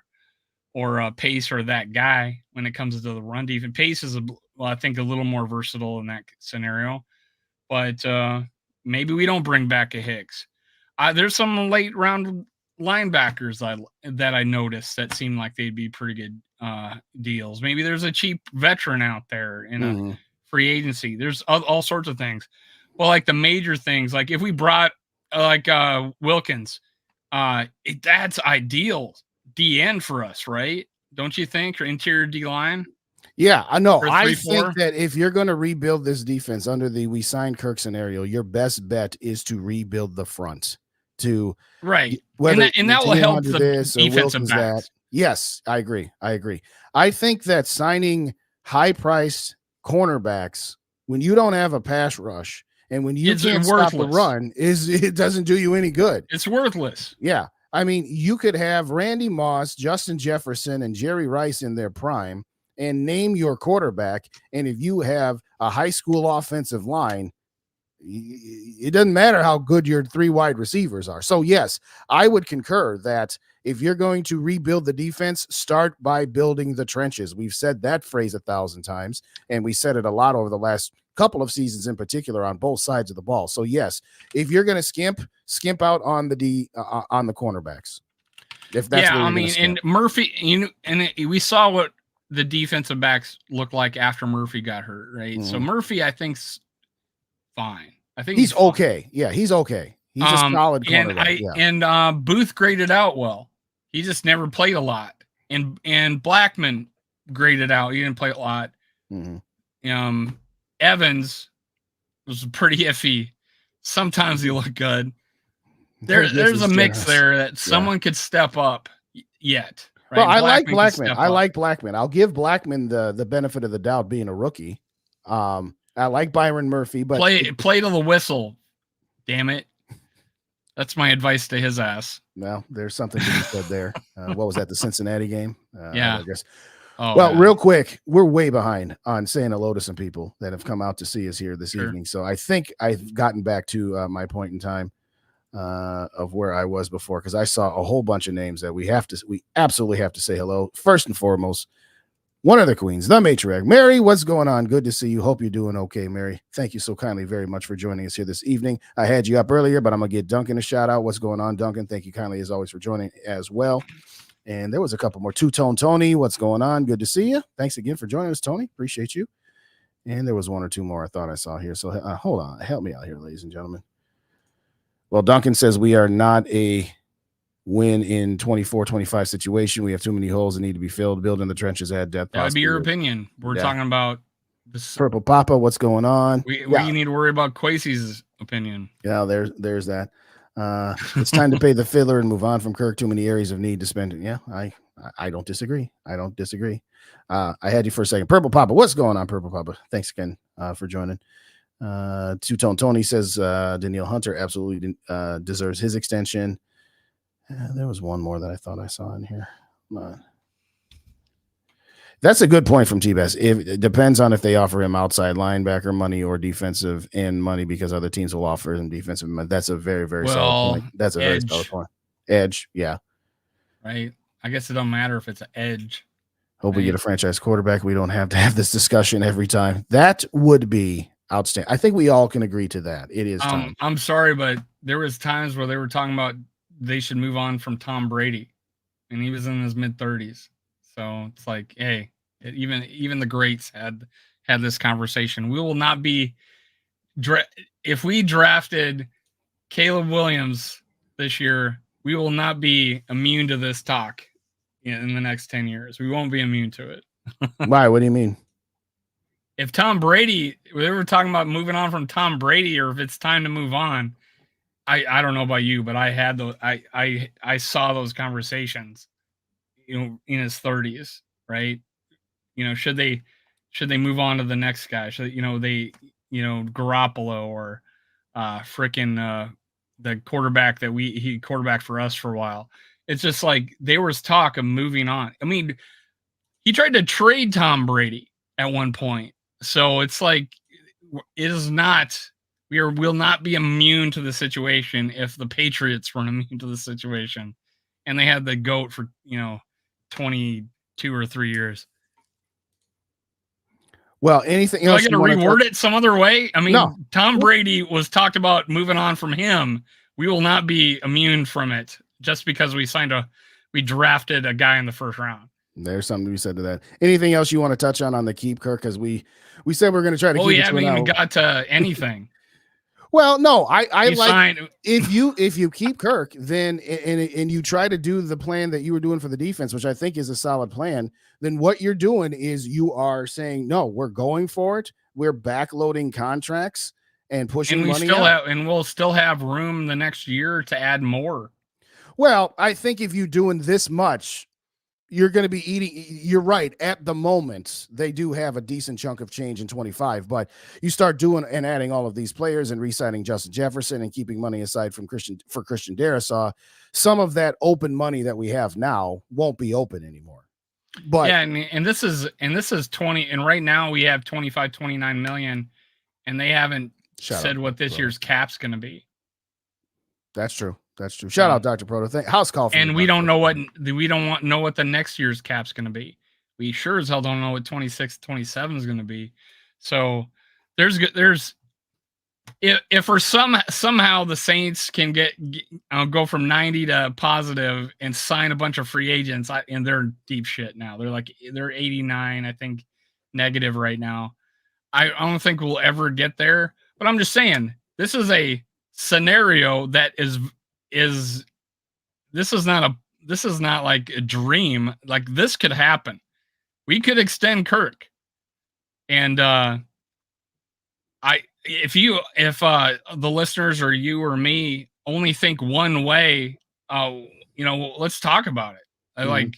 or Pace are that guy when it comes to the run defense. Pace is I think a little more versatile in that scenario, but maybe we don't bring back a Hicks. There's some late round linebackers that I noticed that seem like they'd be pretty good deals. Maybe there's a cheap veteran out there in a free agency. There's all sorts of things, Well, like the major things, like if we brought Wilkins, that's ideal DN for us, right? Don't you think? Or interior D line? Yeah, I know. For I 3-4? think that if you're going to rebuild this defense under the we signed Kirk scenario, your best bet is to rebuild the front. To Right. whether And that will Tennille help Hunter the this or defensive Wilkins backs. that. Yes, I agree. I think that signing high-priced cornerbacks when you don't have a pass rush and when you can't stop the run it doesn't do you any good. It's worthless. Yeah. I mean, you could have Randy Moss, Justin Jefferson, and Jerry Rice in their prime and name your quarterback. And if you have a high school offensive line, it doesn't matter how good your 3 wide receivers are. So, yes, I would concur that if you're going to rebuild the defense, start by building the trenches. We've said that phrase 1,000 times, and we said it a lot over the last couple of seasons in particular on both sides of the ball. So, yes, if you're going to skimp out on the on the cornerbacks. If that's I mean, and Murphy, we saw what the defensive backs looked like after Murphy got hurt, right? So Murphy, I think's fine. I think he's okay. Yeah, he's okay. He's a solid cornerback. And Booth graded out well. He just never played a lot. And Blackman graded out. He didn't play a lot. Evans was pretty iffy. Sometimes he looked good. There's a mix there that someone could step up yet. Right? Well, I like Blackman. I'll give Blackman the benefit of the doubt being a rookie. I like Byron Murphy, but play to the whistle. Damn it. That's my advice to his ass. Well, there's something to be said there. What was that? The Cincinnati game? Yeah. I guess. Oh, well, real quick, we're way behind on saying hello to some people that have come out to see us here this evening. So I think I've gotten back to my point in time of where I was before, because I saw a whole bunch of names that we absolutely have to say hello. First and foremost, one of the queens, the matriarch, Mary. What's going on? Good to see you. Hope you're doing okay, Mary. Thank you so kindly very much for joining us here this evening. I had you up earlier, but I'm going to get Duncan a shout out. What's going on, Duncan? Thank you kindly as always for joining as well. And there was a couple more. Two-Tone Tony, what's going on? Good to see you. Thanks again for joining us, Tony. Appreciate you. And there was one or two more I thought I saw here. So hold on. Help me out here, ladies and gentlemen. Well, Duncan says we are not a win in 24-25 situation. We have too many holes that need to be filled. Building the trenches, add depth. That would be your opinion. We're talking about this. Purple Papa, what's going on? We need to worry about Quasey's opinion. Yeah, there's that. It's time to pay the fiddler and move on from Kirk. Too many areas of need to spend. Yeah, I don't disagree. I had you for a second. Purple Papa, what's going on, Purple Papa? Thanks again for joining. Two-Tone Tony says Danielle Hunter absolutely deserves his extension. There was one more that I thought I saw in here. That's a good point from T-Bass. It depends on if they offer him outside linebacker money or defensive end money, because other teams will offer him defensive money. That's a very, very solid point. That's a very solid point. Edge, yeah. Right. I guess it don't matter if it's an edge. Hope we get a franchise quarterback. We don't have to have this discussion every time. That would be outstanding. I think we all can agree to that. It is time. I'm sorry, but there was times where they were talking about they should move on from Tom Brady, and he was in his mid-30s. So it's like, hey, even the greats had this conversation. We will not be if we drafted Caleb Williams this year, we will not be immune to this talk in the next 10 years. We won't be immune to it. Why? What do you mean? If Tom Brady, they were talking about moving on from Tom Brady, or if it's time to move on, I don't know about you, but I had those. I saw those conversations, in his 30s, right? Should they move on to the next guy? Should Garoppolo or the quarterback that he quarterbacked for us for a while. It's just like there was talk of moving on. I mean, he tried to trade Tom Brady at one point. So it's like it is not. Will not be immune to the situation if the Patriots weren't immune to the situation, and they had the GOAT for 22 or 3 years. Well, anything else? I got to reword it some other way? I mean, no. Tom Brady was talked about moving on from him. We will not be immune from it just because we drafted a guy in the first round. There's something to be said to that. Anything else you want to touch on the keep, Kirk? Because we said we're going to try to keep it. We haven't even got to anything. Well, no, I He like signed. if you keep Kirk, then and you try to do the plan that you were doing for the defense, which I think is a solid plan, then what you're doing is you are saying, no, we're going for it. We're backloading contracts and pushing And we money still out. have, and we'll still have room the next year to add more. Well, I think if you're doing this much, you're going to be eating. You're right. At the moment, they do have a decent chunk of change in 25, but you start doing and adding all of these players and re-signing Justin Jefferson and keeping money aside from Christian Darrisaw. Some of that open money that we have now won't be open anymore. But yeah, and this is 20, and right now we have 25, 29 million, and they haven't said what this year's cap's going to be. That's true. That's true. Shout out Dr. Proto. House call. And we don't know what the next year's cap's going to be. We sure as hell don't know what 26, 27 is going to be. So there's if for somehow the Saints can go from 90 to positive and sign a bunch of free agents, and they're deep shit now. They're 89, I think, negative right now. I don't think we'll ever get there. But I'm just saying, this is a scenario that is this is not like a dream. Like, this could happen. We could extend Kirk. And if the listeners or you or me only think one way, let's talk about it. Like,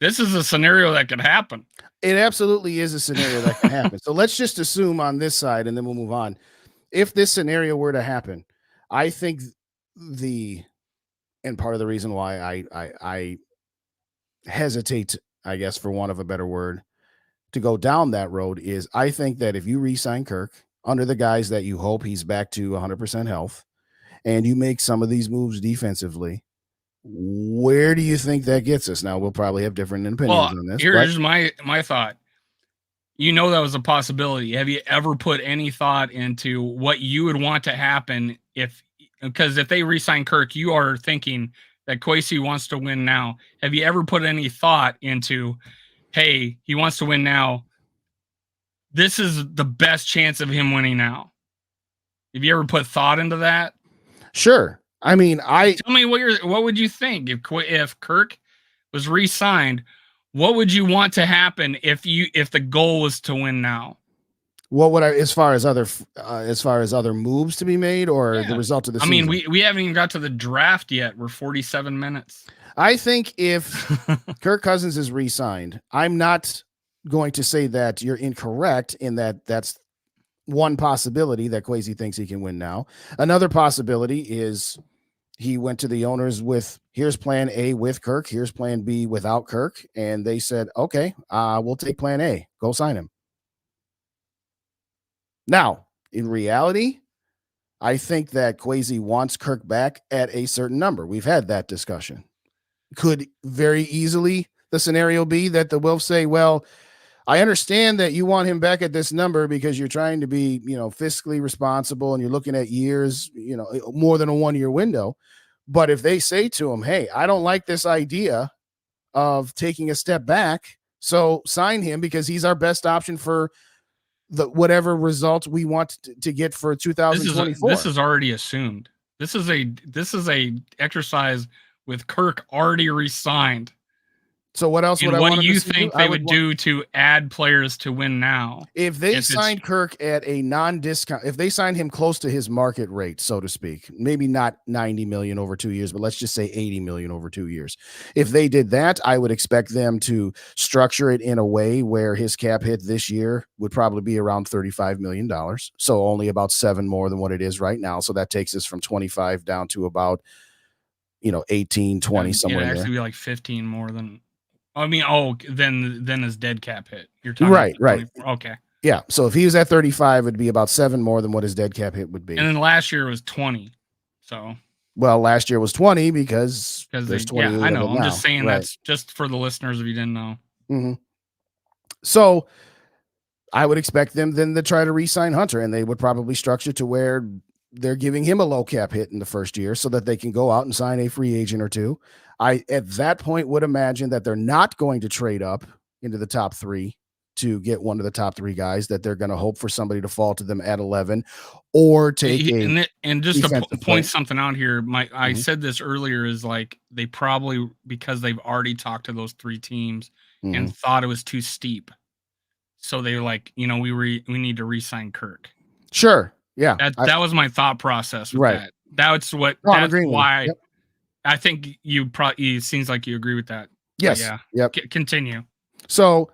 this is a scenario that could happen. It absolutely is a scenario that can happen. So let's just assume on this side, and then we'll move on. If this scenario were to happen, I think and part of the reason why I hesitate, I guess, for want of a better word, to go down that road is I think that if you re-sign Kirk under the guise that you hope he's back to 100% health, and you make some of these moves defensively, where do you think that gets us? Now, we'll probably have different opinions on this. Here's my thought. That was a possibility. Have you ever put any thought into what you would want to happen because if they re-sign Kirk, you are thinking that Kwesi wants to win now. Have you ever put any thought into, hey, he wants to win now. This is the best chance of him winning now. Have you ever put thought into that? Sure. I mean, tell me what would you think if Kirk was re-signed? What would you want to happen if the goal was to win now? What would as far as other moves to be made, or the result of the season? I mean, we haven't even got to the draft yet. We're 47 minutes. I think if Kirk Cousins is re-signed, I'm not going to say that you're incorrect in that's one possibility that Kwesi thinks he can win now. Another possibility is he went to the owners with, here's plan A with Kirk, here's plan B without Kirk, and they said, okay, we'll take plan A. Go sign him. Now, in reality, I think that Kwesi wants Kirk back at a certain number. We've had that discussion. Could very easily the scenario be that the Wilfs say, well, I understand that you want him back at this number because you're trying to be, fiscally responsible and you're looking at years, more than a 1-year window. But if they say to him, hey, I don't like this idea of taking a step back, so sign him because he's our best option for the whatever results we want to get for 2024. This is already assumed. This is a exercise with Kirk already re-signed. So what else would I want? What do you think they would do to add players to win now? If they signed Kirk at a non-discount, if they signed him close to his market rate, so to speak, maybe not 90 million over 2 years, but let's just say 80 million over 2 years. If they did that, I would expect them to structure it in a way where his cap hit this year would probably be around $35 million. So only about 7 more than what it is right now. So that takes us from 25 down to about, 18, 20, somewhere it'd in there. Actually be like 15 more than, then his dead cap hit. You're talking right. Okay. Yeah. So if he was at 35, it'd be about 7 more than what his dead cap hit would be. And then last year was 20. So. Well, last year was 20 because there's 20. Yeah, I know. I'm now. just saying that's just for the listeners if you didn't know. Mm-hmm. So I would expect them then to try to re-sign Hunter, and they would probably structure to where they're giving him a low cap hit in the first year so that they can go out and sign a free agent or two. I, at that point, would imagine that they're not going to trade up into the top 3 to get one of the top 3 guys, that they're going to hope for somebody to fall to them at 11 or take and just to defensive point player. something out here, I said this earlier, is like they probably, because they've already talked to those 3 teams and thought it was too steep, so they were like, we need to re-sign Kirk. Sure, yeah, that was my thought process with right. That's why I think you probably, it seems like you agree with that. Yes. Yeah. Yep. Continue. So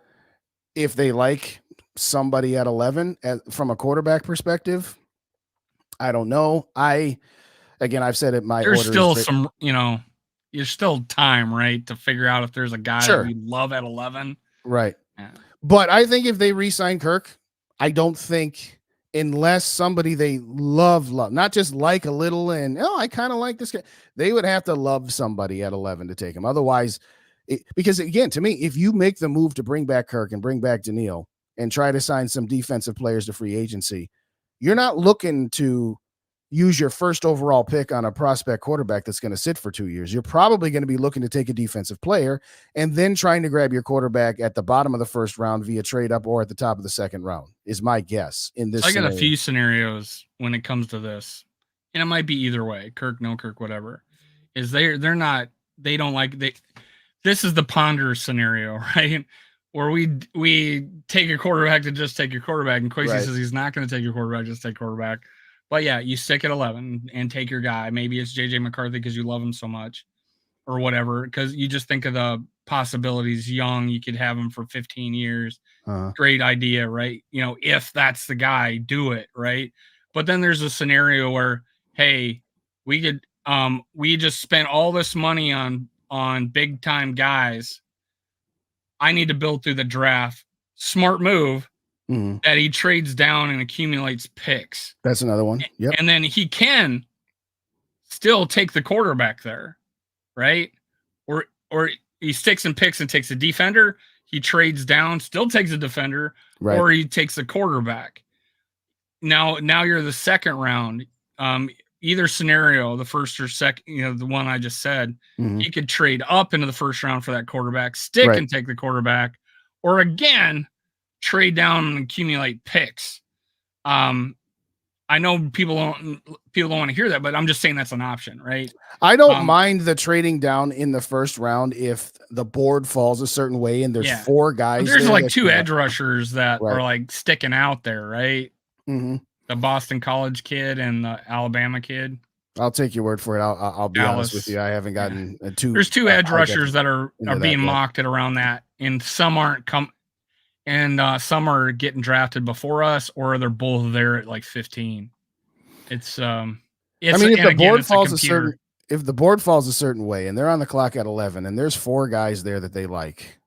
if they like somebody at 11 from a quarterback perspective, I don't know. I've said it. There's still some, there's still time, right, to figure out if there's a guy that we love at 11. Right. Yeah. But I think if they re-sign Kirk, I don't think, unless somebody they love, not just like a little and, I kind of like this guy, they would have to love somebody at 11 to take him. Otherwise, because again, to me, if you make the move to bring back Kirk and bring back Daniil and try to sign some defensive players to free agency, you're not looking to use your first overall pick on a prospect quarterback that's going to sit for 2 years. You're probably going to be looking to take a defensive player and then trying to grab your quarterback at the bottom of the first round via trade up or at the top of the second round is my guess in this. I got a few scenarios when it comes to this, and it might be either way, Kirk, no Kirk, whatever, is this is the ponder scenario, right? Where we take a quarterback to just take your quarterback, and Quasi says he's not going to take your quarterback, just take quarterback. But yeah, you stick at 11 and take your guy. Maybe it's JJ McCarthy because you love him so much or whatever, because you just think of the possibilities. Young, you could have him for 15 years. Great idea, right? If that's the guy, do it, right? But then there's a scenario where, hey, we just spent all this money on big time guys. I need to build through the draft. Smart move. That he trades down and accumulates picks. That's another one. Yep. And then he can still take the quarterback there, right? Or he sticks and picks and takes a defender. He trades down, still takes a defender, right. Or he takes a quarterback. Now you're the second round. Either scenario, the first or second, the one I just said, he could trade up into the first round for that quarterback, stick and take the quarterback, or again, trade down and accumulate picks. I know people don't want to hear that, but I'm just saying that's an option, right? I don't mind the trading down in the first round if the board falls a certain way and there's 4 guys. There's like 2 edge rushers that are like sticking out there, right? The Boston College kid and the Alabama kid. I'll take your word for it. I'll be honest with you. I haven't gotten There's 2 edge rushers that are being mocked at around that, and some aren't and some are getting drafted before us, or they're both there at like 15. If the board falls a certain way and they're on the clock at 11 and there's 4 guys there that they like,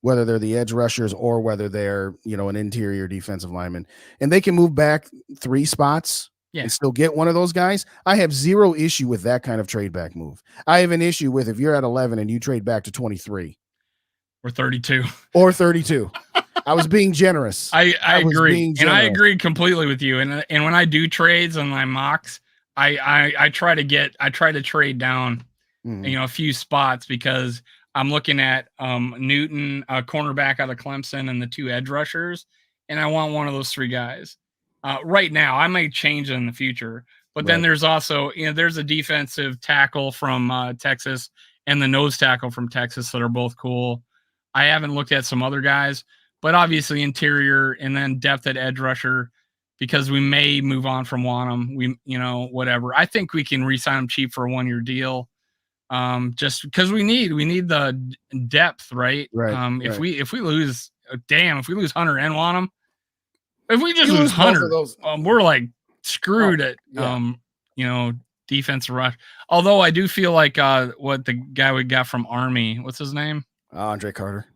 whether they're the edge rushers or whether they're, an interior defensive lineman, and they can move back 3 spots and still get one of those guys, I have zero issue with that kind of trade back move. I have an issue with if you're at 11 and you trade back to 23 or 32 I was being generous. I agree. And I agree completely with you. And when I do trades on my mocks, I try to trade down, a few spots, because I'm looking at Newton, a cornerback out of Clemson, and the 2 edge rushers, and I want one of those 3 guys. Right now, I may change in the future, but then there's also, there's a defensive tackle from Texas and the nose tackle from Texas that are both cool. I haven't looked at some other guys, but obviously interior and then depth at edge rusher, because we may move on from Wanham. Whatever. I think we can re-sign him cheap for a 1-year deal. Just because we need the depth, right? If we lose Hunter and Wanham, if we just lose Hunter, we're like screwed at defensive rush. Although I do feel like what the guy we got from Army, what's his name? Andre Carter.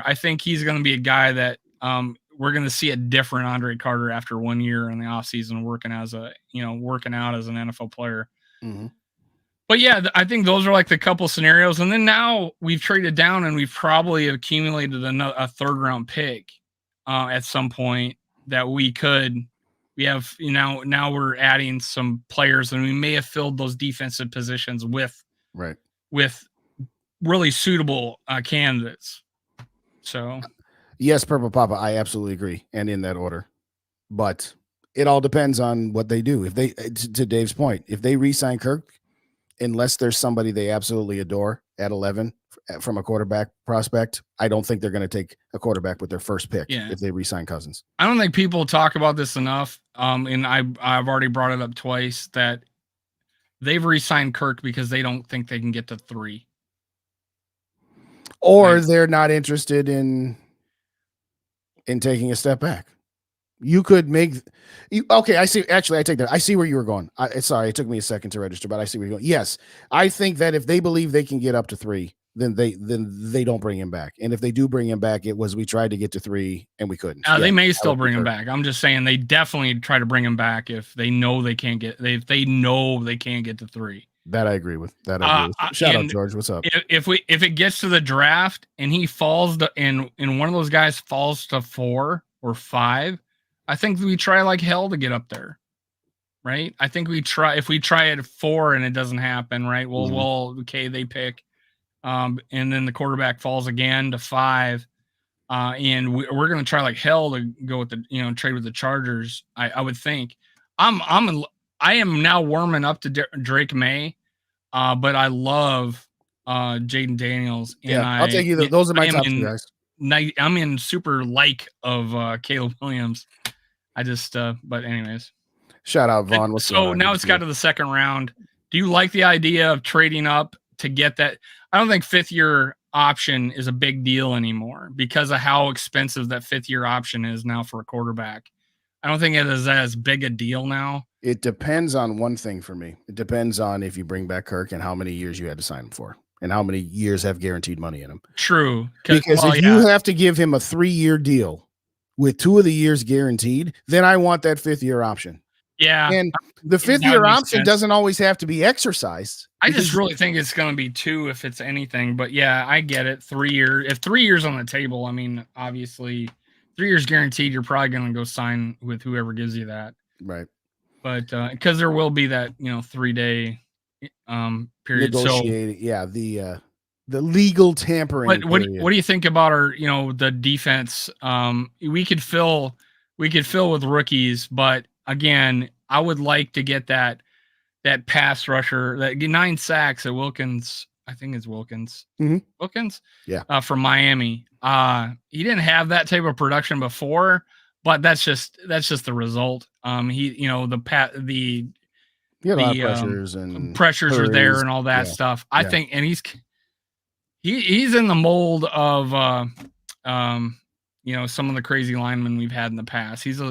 I think he's going to be a guy that we're going to see a different Andre Carter after 1 year in the offseason working out as an NFL player. But yeah, I think those are like the couple scenarios. And then now we've traded down and we've probably accumulated a 3rd round pick at some point that we have, now we're adding some players, and we may have filled those defensive positions with really suitable candidates. So Yes, Purple Papa, I absolutely agree, and in that order. But it all depends on what they do. If they, to Dave's point, if they re-sign Kirk, unless there's somebody they absolutely adore at 11 from a quarterback prospect, I don't think they're going to take a quarterback with their first pick if they re-sign Cousins. I don't think people talk about this enough. And I've already brought it up twice that they've re-signed Kirk because they don't think they can get to 3. Or Right. they're not interested in taking a step back. You could make okay. I see. Actually, I take that. I see where you were going. Sorry, it took me a second to register, but I see where you're going. Yes, I think that if they believe they can get up to 3, then they don't bring him back. And if they do bring him back, it was we tried to get to 3 and we couldn't. They may still bring him back. I'm just saying they definitely try to bring him back if they know they can't get. If they know they can't get to 3. That I agree with. Shout out George. What's up? If it gets to the draft and he falls and one of those guys falls to 4 or 5. I think we try like hell to get up there, right? I think if we try at 4 and it doesn't happen, right? Well, okay, they pick, and then the quarterback falls again to 5, and we're gonna try like hell to go with the trade with the Chargers. I would think. I am now warming up to Drake May, but I love Jaden Daniels. And I'll take you. Those are my top 2 guys. I'm in super of Caleb Williams. I just, but anyways. Shout out Vaughn. So now it's got to the second round. Do you like the idea of trading up to get that? I don't think 5th-year option is a big deal anymore because of how expensive that 5th-year option is now for a quarterback. I don't think it is as big a deal now. It depends on one thing for me. It depends on if you bring back Kirk and how many years you had to sign him for and how many years have guaranteed money in him. True. Because if you have to give him a 3-year deal with 2 of the years guaranteed, then I want that 5th-year option. Yeah. And the 5th-year option doesn't always have to be exercised. I just really think it's going to be 2 if it's anything. But yeah, I get it. 3 years. If 3 years on the table, I mean, obviously 3 years guaranteed, you're probably going to go sign with whoever gives you that. Right. But because there will be that, 3-day period. Negotiating. The legal tampering. What do you think about our, the defense? We could fill with rookies, but again, I would like to get that pass rusher, that 9 sacks at Wilkins. I think it's Wilkins. Mm-hmm. Wilkins, yeah, from Miami. He didn't have that type of production before, but that's just the result. He had a lot of pressures and pressures are there and all that stuff. I think, and he's in the mold of some of the crazy linemen we've had in the past. He's a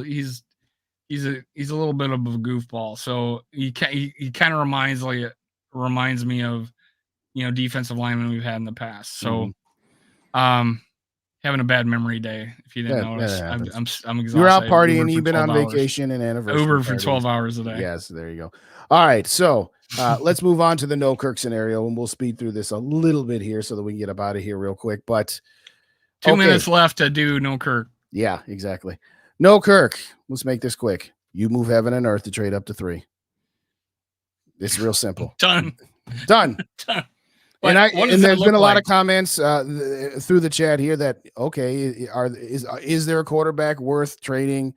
little bit of a goofball. So he kind of reminds me of defensive linemen we've had in the past. So having a bad memory day, if you didn't notice. I'm exhausted. You're out partying, you've been on vacation and anniversary. Uber for 12 hours a day. Yes, there you go. All right, so let's move on to the no-Kirk scenario, and we'll speed through this a little bit here so that we can get up out of here real quick. But 2 minutes left to do no-Kirk. Yeah, exactly. No-Kirk. Let's make this quick. You move heaven and earth to trade up to 3. It's real simple. Done. Done. And there's been a lot of comments through the chat here that is there a quarterback worth trading,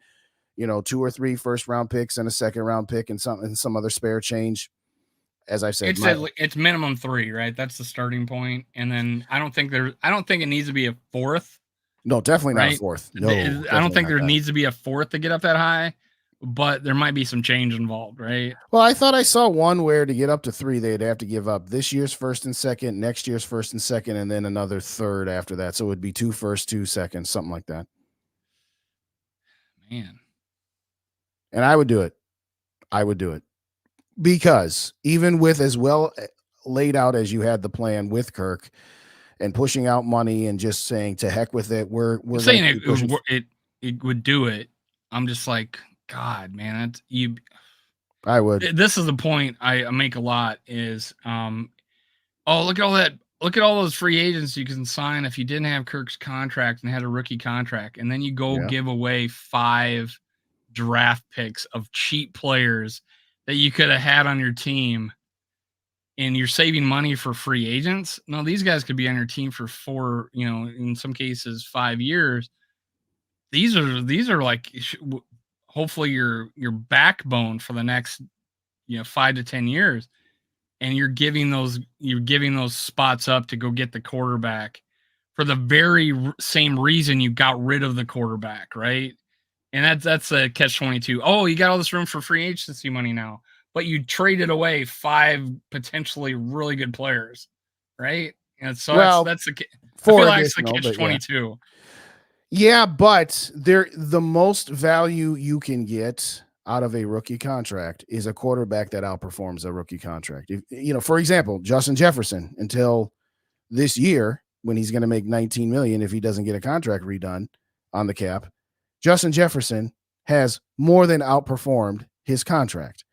2 or 3 first-round picks and a second-round pick and some other spare change? As I said, it's minimum 3, right? That's the starting point. And then I don't think it needs to be a 4th. No, definitely not right? a 4th. No, I don't think there needs to be a 4th to get up that high. But there might be some change involved, right? Well, I thought I saw one where to get up to 3, they'd have to give up this year's first and second, next year's first and second, and then another third after that. So it would be 2 firsts, 2 seconds, something like that. Man. And I would do it. Because even with as well laid out as you had the plan with Kirk and pushing out money and just saying to heck with it, we're saying it would do it. I'm just like, God, man, I would. This is the point I make a lot is, look at all that. Look at all those free agents you can sign if you didn't have Kirk's contract and had a rookie contract, and then you go give away 5 draft picks of cheap players that you could have had on your team, and you're saving money for free agents. No, these guys could be on your team for 4, in some cases 5 years. these are like hopefully your backbone for the next 5 to 10 years, and you're giving those spots up to go get the quarterback for the very same reason you got rid of the quarterback, right? And that's a catch-22. Oh, you got all this room for free agency money now, but you traded away 5 potentially really good players, right? And so that's I feel like it's the catch-22. Yeah, but the most value you can get out of a rookie contract is a quarterback that outperforms a rookie contract. For example, Justin Jefferson, until this year, when he's going to make $19 million if he doesn't get a contract redone on the cap, Justin Jefferson has more than outperformed his contract.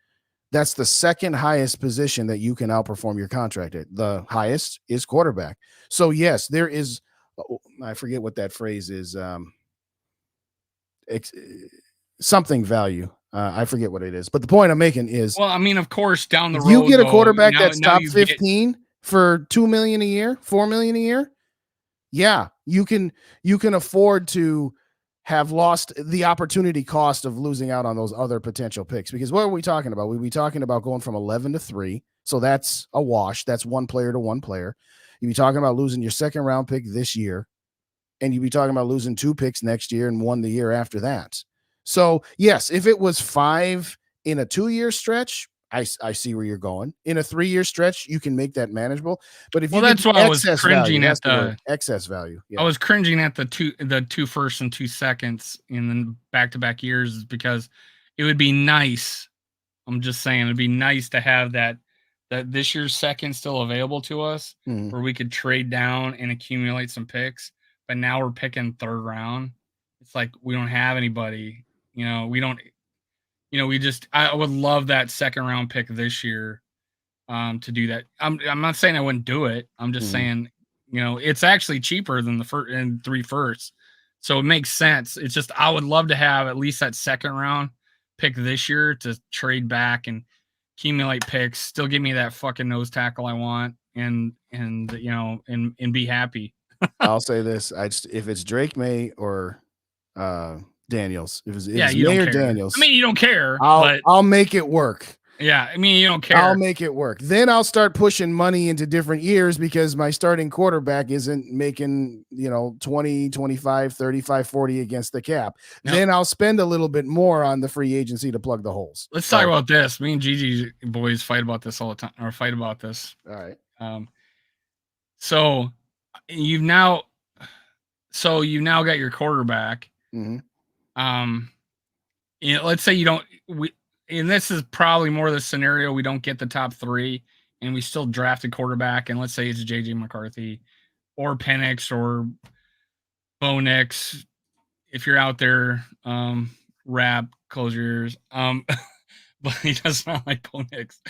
That's the second highest position that you can outperform your contract at. The highest is quarterback. So yes, there is, I forget what that phrase is. Something value. I forget what it is, but the point I'm making is, well, I mean, of course, down the road, you get a quarterback that's top 15 for $2 million a year, $4 million a year. Yeah, you can afford to have lost the opportunity cost of losing out on those other potential picks. Because what are we talking about? We'd be talking about going from 11 to 3. So that's a wash. That's one player to one player. You'd be talking about losing your second round pick this year. And you'd be talking about losing 2 picks next year and 1 the year after that. So yes, if it was 5 in a 2-year stretch, I see where you're going. In a 3-year stretch, you can make that manageable. But if that's why I was cringing at the excess value. Yeah. I was cringing at the 2 firsts and 2 seconds in the back-to-back years, because it would be nice. I'm just saying, it'd be nice to have that this year's second still available to us, where we could trade down and accumulate some picks. But now we're picking 3rd round. It's like we don't have anybody. We don't. I would love that 2nd round pick this year to do that. I'm not saying I wouldn't do it. I'm just saying, it's actually cheaper than the first and 3 firsts. So it makes sense. It's just, I would love to have at least that 2nd round pick this year to trade back and accumulate picks, still give me that fucking nose tackle I want, and be happy. I'll say this. If it's Drake May or Daniels. If it's you May or don't care. Daniels. I mean, you don't care. I'll make it work. Yeah, I mean, you don't care. I'll make it work. Then I'll start pushing money into different years, because my starting quarterback isn't making, 20, 25, 35, 40 against the cap. Nope. Then I'll spend a little bit more on the free agency to plug the holes. Let's talk about this. Me and Gigi boys fight about this all the time, or fight about this. All right. So you've now got your quarterback. Mm-hmm. Let's say and this is probably more the scenario, we don't get the top 3 and we still draft a quarterback, and let's say it's JJ McCarthy or Penix or Bo Nix. If you're out there, rap, close your ears. But he does not like Bo Nix.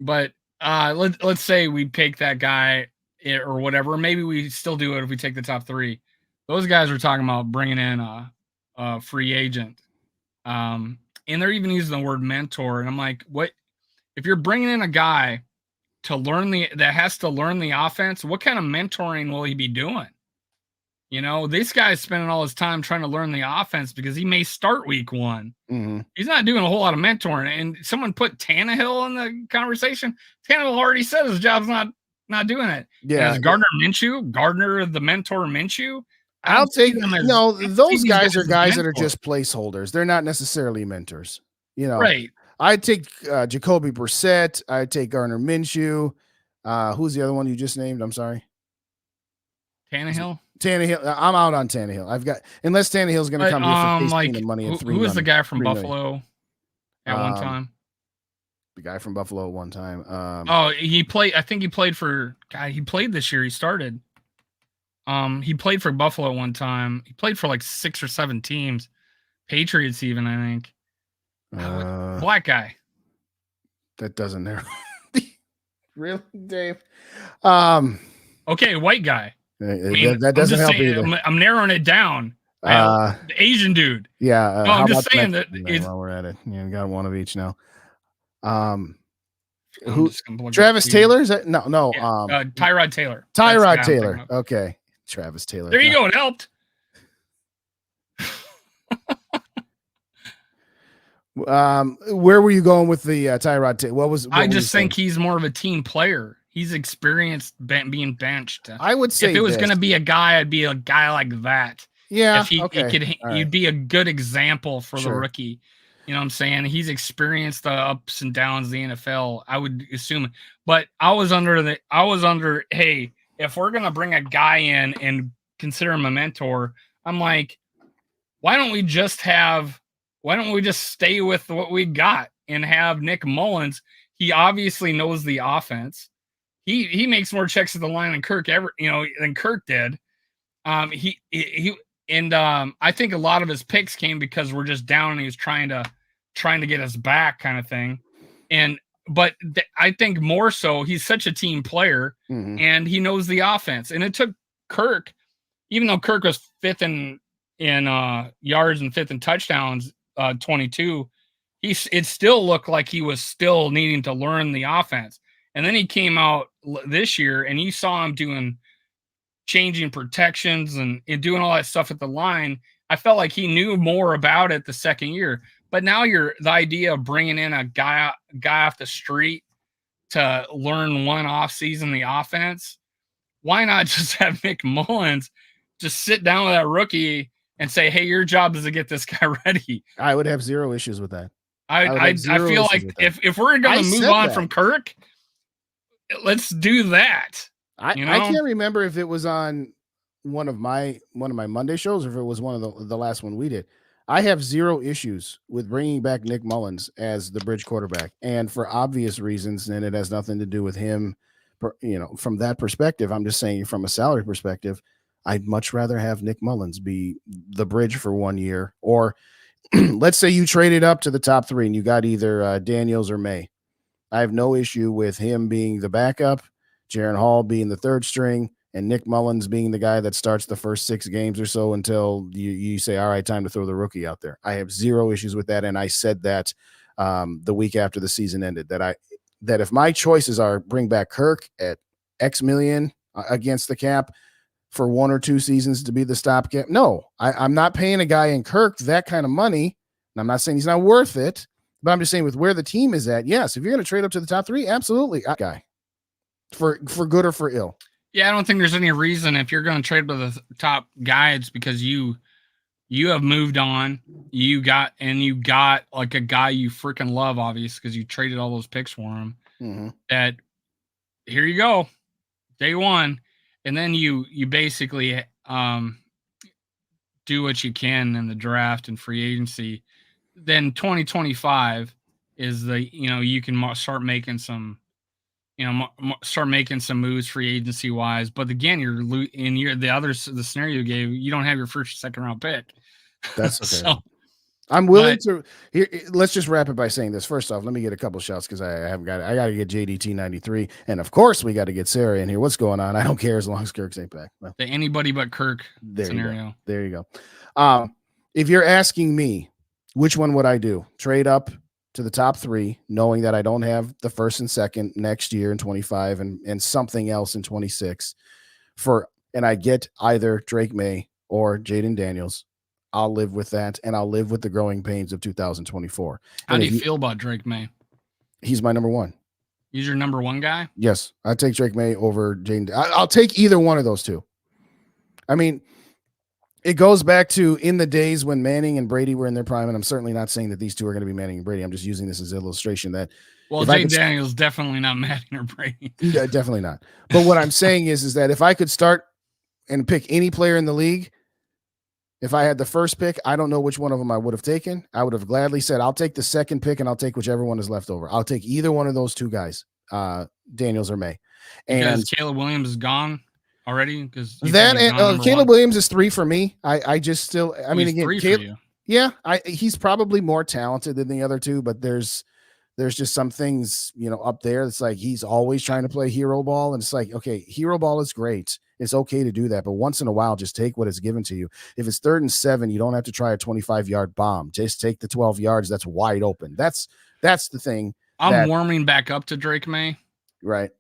But let's say we pick that guy or whatever. Maybe we still do it if we take the top 3. Those guys are talking about bringing in a free agent. And they're even using the word mentor. And I'm like, what? If you're bringing in a guy that has to learn the offense, what kind of mentoring will he be doing? This guy's spending all his time trying to learn the offense because he may start week 1. Mm-hmm. He's not doing a whole lot of mentoring. And someone put Tannehill in the conversation. Tannehill already said his job's not doing it. Yeah. As Gardner, the mentor Minshew. I'll take those guys are guys that are just placeholders. They're not necessarily mentors. Right. I'd take Jacoby Brissett. I'd take Gardner Minshew. Who's the other one you just named? I'm sorry. Tannehill. I'm out on Tannehill. Unless Tannehill's going to come here for Case money and who was the guy from Buffalo at one time? The guy from Buffalo at one time. He played. I think he played for. God, he played this year. He started. He played for Buffalo one time. He played for like 6 or 7 teams, Patriots even, I think. Black guy. That doesn't narrow. Really, Dave? Okay, white guy. That doesn't help either. I'm narrowing it down. The Asian dude. Yeah. No, I'm just saying that. While we're at it, we got one of each now. Travis Taylor? Is that no? Yeah, Tyrod Taylor. Tyrod Taylor. Okay. Travis Taylor. There you go. It helped. Where were you going with the Tyrod? What I were you just think saying? he's more of a team player. He's experienced being benched. I would say if it was this. going to be a guy, I'd be a guy like that. Yeah. If he Okay. could, All you'd right. be a good example for the Sure. rookie. You know what I'm saying? He's experienced the ups and downs of the NFL. I would assume, but I was under. Hey, if we're gonna bring a guy in and consider him a mentor, I'm like, why don't we just stay with what we got and have Nick Mullins? He obviously knows the offense. He makes more checks at the line than Kirk than Kirk did. I think a lot of his picks came because we're just down and he was trying to get us back kind of thing. But I think more so he's such a team player and he knows the offense. And it took Kirk, even though Kirk was fifth in yards and fifth in touchdowns, 22, it still looked like he was still needing to learn the offense. And then he came out this year and you saw him changing protections and doing all that stuff at the line. I felt like he knew more about it the second year. But now the idea of bringing in a guy off the street to learn one off season the offense, why not just have Nick Mullins just sit down with that rookie and say, hey, your job is to get this guy ready? I would have zero issues with that. I feel like if we're going to move on from Kirk, let's do that. I can't remember if it was on one of my Monday shows or if it was one of the last one we did. I have zero issues with bringing back Nick Mullins as the bridge quarterback, and for obvious reasons, and it has nothing to do with him, from that perspective. I'm just saying from a salary perspective, I'd much rather have Nick Mullins be the bridge for 1 year, or let's say you traded up to the top 3 and you got either Daniels or May. I have no issue with him being the backup, Jaron Hall being the third string, and Nick Mullins being the guy that starts the first 6 games or so until you say, all right, time to throw the rookie out there. I have zero issues with that. And I said that the week after the season ended, that if my choices are bring back Kirk at X million against the cap for 1 or 2 seasons to be the stopgap, no, I'm not paying a guy in Kirk that kind of money. And I'm not saying he's not worth it, but I'm just saying with where the team is at, yes, if you're going to trade up to the top 3, absolutely, guy. For good or for ill. Yeah, I don't think there's any reason if you're going to trade with the top guy, it's because you have moved on. You got like a guy you freaking love, obviously, because you traded all those picks for him. That here you go, day one, and then you basically do what you can in the draft and free agency. Then 2025 is you can start making some. Start making some moves free agency wise. But again, the scenario you gave, you don't have your first, second round pick. That's okay. So, I'm willing to here. Let's just wrap it by saying this. First off, let me get a couple shots because I haven't got it. I got to get JDT 93, and of course we got to get Sarah in here. What's going on? I don't care as long as Kirk's ain't back. Well, the anybody but Kirk scenario. There you go. If you're asking me, which one would I do? Trade up to the top 3, knowing that I don't have the first and second next year in 25 and something else in 26 and I get either Drake May or Jaden Daniels. I'll live with that, and I'll live with the growing pains of 2024. How do you feel about Drake May? He's my number 1. He's your number 1 guy? Yes. I take Drake May over Jaden. I'll take either one of those 2. I mean, it goes back to in the days when Manning and Brady were in their prime, and I'm certainly not saying that these 2 are going to be Manning and Brady. I'm just using this as an illustration that. Well, Jay Daniels definitely not Manning or Brady. Yeah, definitely not. But what I'm saying is that if I could start and pick any player in the league, if I had the first pick, I don't know which one of them I would have taken. I would have gladly said, I'll take the second pick and I'll take whichever one is left over. I'll take either one of those 2 guys, Daniels or May. And Caleb Williams is gone already, because that and Caleb Williams is 3 for me. I just still, I mean, again, Caleb, yeah, he's probably more talented than the other 2, but there's just some things, up there. It's like he's always trying to play hero ball, and it's like, okay, hero ball is great. It's okay to do that, but once in a while, just take what is given to you. If it's 3rd and 7, you don't have to try a 25-yard bomb. Just take the 12 yards that's wide open. That's the thing. I'm warming back up to Drake May. Right.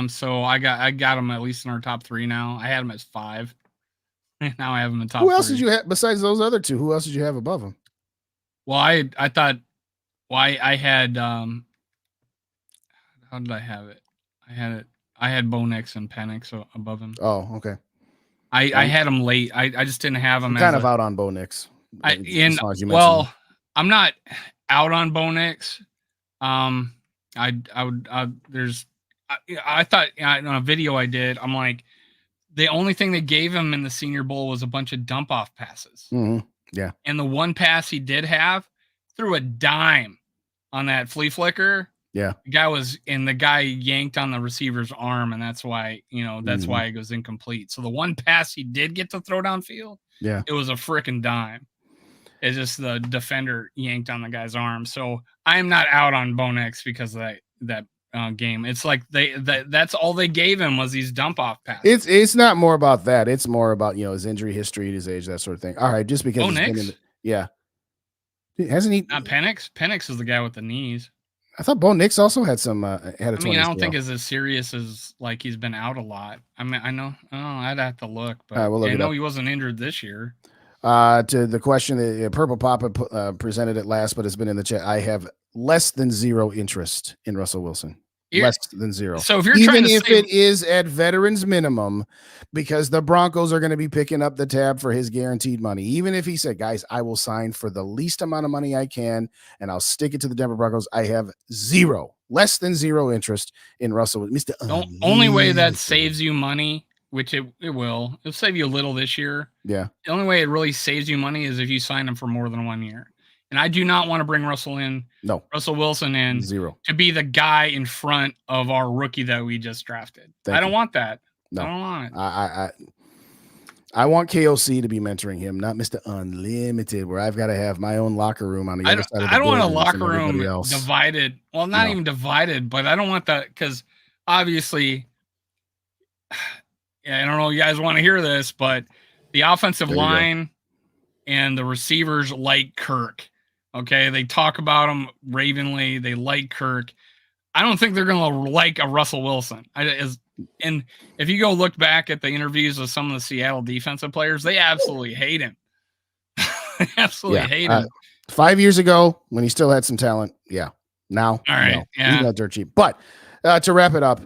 So I got him at least in our top 3 now. I had him as 5. Now I have him in top 3. Who else did you have besides those other 2? Who else did you have above him? Well, I thought why I had how did I have it? I had Bo Nix and Penix above him. Oh, okay. I had him late. I just didn't have him I'm as kind of out on Bo Nix. As long as you mentioned him. I'm not out on Bo Nix. I thought on a video I did, I'm like, the only thing they gave him in the Senior Bowl was a bunch of dump off passes. Mm-hmm. Yeah. And the one pass he did have, threw a dime on that flea flicker. Yeah. The guy yanked on the receiver's arm, and that's why, why it goes incomplete. So the one pass he did get to throw downfield, yeah, it was a freaking dime. It's just the defender yanked on the guy's arm. So I am not out on Bo Nix because of that game. It's like that's all they gave him was these dump off passes. It's not more about that. It's more about his injury history, his age, that sort of thing. All right, just because Bo Nix? Hasn't he? Not Penix. Penix is the guy with the knees. I thought Bo Nix also had some had a. I mean, I don't think it's as serious as like he's been out a lot. I mean, I know. Oh, I'd have to look, but we'll look I know he wasn't injured this year. To the question, Purple Papa presented it last, but it's been in the chat. I have less than zero interest in Russell Wilson. Less than zero. So if you're even if it is at veterans minimum, because the Broncos are going to be picking up the tab for his guaranteed money. Even if he said, guys, I will sign for the least amount of money I can, and I'll stick it to the Denver Broncos. I have less than zero interest in Russell. Mr. The only way that saves you money, which it'll save you a little this year. Yeah. The only way it really saves you money is if you sign him for more than 1 year. And I do not want to bring Russell Wilson in to be the guy in front of our rookie that we just drafted. I don't want that. No. I don't want it. I want KOC to be mentoring him, not Mr. Unlimited, where I've got to have my own locker room on the other side of the I don't want a building locker room divided. Well, not even divided, but I don't want that because obviously, I don't know if you guys want to hear this, but the offensive line and the receivers like Kirk. Okay, they talk about him ravenly. They like Kirk. I don't think they're going to like a Russell Wilson. And if you go look back at the interviews of some of the Seattle defensive players, they absolutely hate him. Absolutely hate him. 5 years ago, when he still had some talent, Now, all right, he's not dirt cheap. But to wrap it up,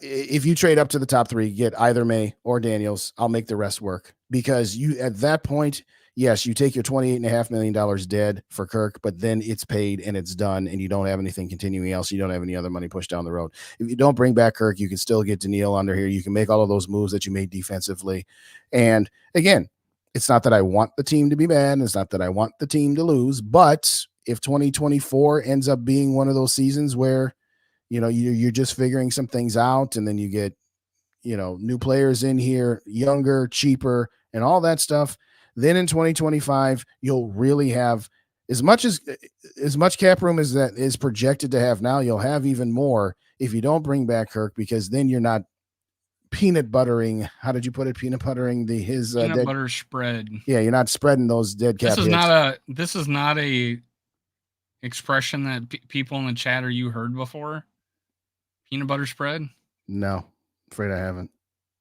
if you trade up to the top three, get either May or Daniels, I'll make the rest work because you at that point. Yes, you take your $28.5 million dead for Kirk, but then it's paid and it's done, and you don't have anything continuing else. You don't have any other money pushed down the road. If you don't bring back Kirk, you can still get Daniil under here. You can make all of those moves that you made defensively. And again, it's not that I want the team to be bad. It's not that I want the team to lose. But if 2024 ends up being one of those seasons where, you're just figuring some things out, and then you get, new players in here, younger, cheaper, and all that stuff. Then in 2025, you'll really have as much cap room as that is projected to have now. You'll have even more if you don't bring back Kirk, because then you're not peanut buttering. How did you put it? Peanut buttering his peanut butter spread. Yeah, you're not spreading those dead cap. This is not a expression that people in the chat or you heard before. Peanut butter spread? No, afraid I haven't.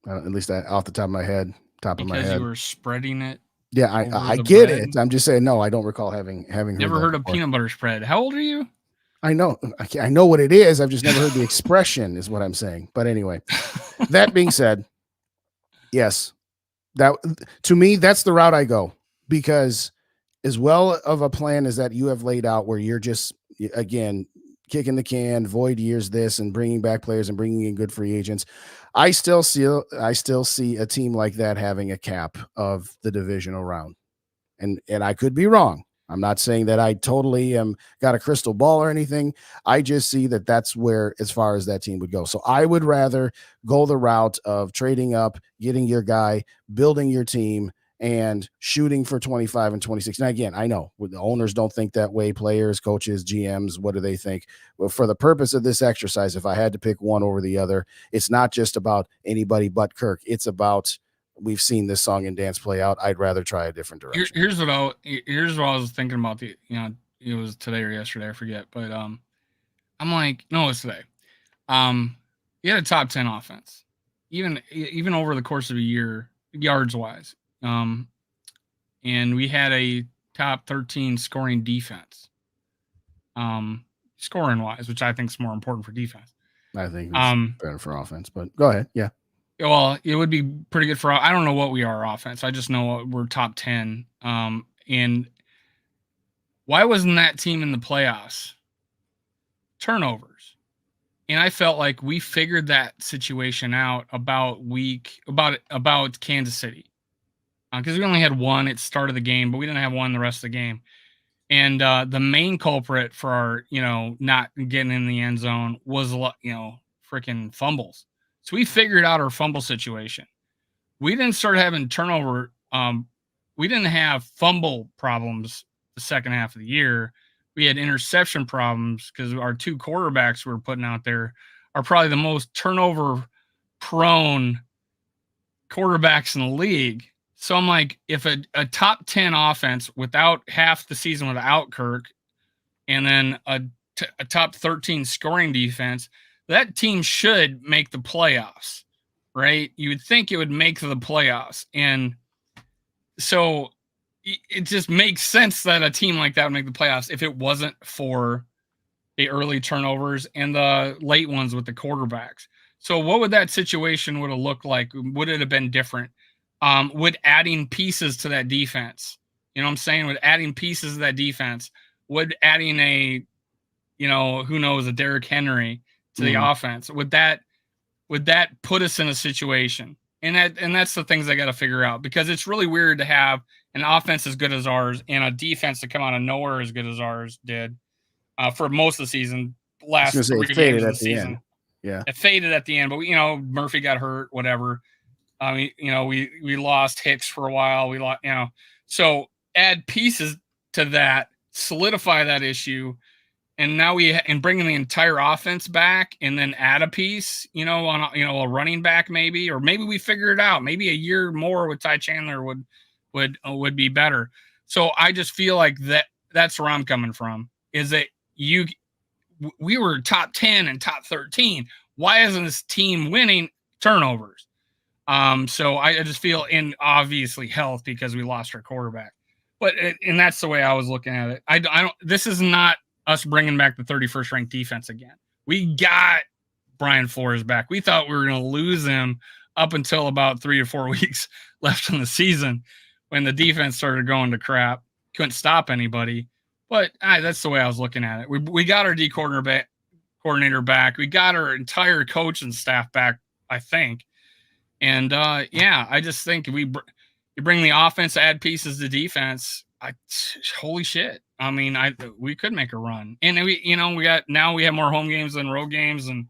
At least off the top of my head. Because you were spreading it. Yeah, I get it. I'm just saying, no, I don't recall having never heard of peanut butter spread. How old are you? I know what it is. I've just never heard the expression is what I'm saying. But anyway, that being said, yes, that to me, that's the route I go, because as well of a plan as that you have laid out, where you're just, again, kicking the can, void years this, and bringing back players and bringing in good free agents. I still see a team like that having a cap of the divisional round, and I could be wrong. I'm not saying that I totally got a crystal ball or anything. I just see that that's where, as far as that team would go. So I would rather go the route of trading up, getting your guy, building your team, and shooting for 25 and 26. Now, again, I know the owners don't think that way. Players, coaches, GMs, what do they think? Well, for the purpose of this exercise, if I had to pick one over the other, it's not just about anybody but Kirk. It's about, we've seen this song and dance play out. I'd rather try a different direction. Here's what I was thinking about. It was today or yesterday, I forget. But I'm like, no, it's today. You had a top 10 offense, even over the course of a year, yards wise. And we had a top 13 scoring defense. Scoring wise, which I think is more important for defense. I think it's better for offense, but go ahead. Yeah. Well, it would be pretty good for. I don't know what we are offense. I just know we're top 10. And why wasn't that team in the playoffs? Turnovers. And I felt like we figured that situation out about Kansas City, because we only had one at the start of the game, but we didn't have one the rest of the game. And the main culprit for our, not getting in the end zone was, freaking fumbles. So we figured out our fumble situation. We didn't start having turnover. We didn't have fumble problems the second half of the year. We had interception problems because our two quarterbacks we were putting out there are probably the most turnover prone quarterbacks in the league. So I'm like, if a top 10 offense without half the season without Kirk, and then a top 13 scoring defense, that team should make the playoffs, right? You would think it would make the playoffs. And so it just makes sense that a team like that would make the playoffs if it wasn't for the early turnovers and the late ones with the quarterbacks. So what would that situation would have looked like? Would it have been different? Would adding pieces to that defense, would adding pieces to that defense, would adding a Derrick Henry to the offense, would that put us in a situation? And that's the things I got to figure out, because it's really weird to have an offense as good as ours and a defense to come out of nowhere as good as ours did for most of the season. Last 3 games of the season. End. Yeah. It faded at the end, but Murphy got hurt, whatever. We lost Hicks for a while. We lost, so add pieces to that, solidify that issue. And now and bringing the entire offense back and then add a piece, on a running back maybe, or maybe we figure it out. Maybe a year more with Ty Chandler would be better. So I just feel like that's where I'm coming from, is that we were top 10 and top 13. Why isn't this team winning? Turnovers. So I just feel, in obviously health, because we lost our quarterback, and that's the way I was looking at it. I don't, this is not us bringing back the 31st ranked defense again. We got Brian Flores back. We thought we were going to lose him up until about 3 or 4 weeks left in the season, when the defense started going to crap. Couldn't stop anybody. But that's the way I was looking at it. We got our D coordinator back. We got our entire coaching staff back, I think. And I just think you bring the offense, add pieces to defense. Holy shit! I mean, we could make a run, and we have more home games than road games, and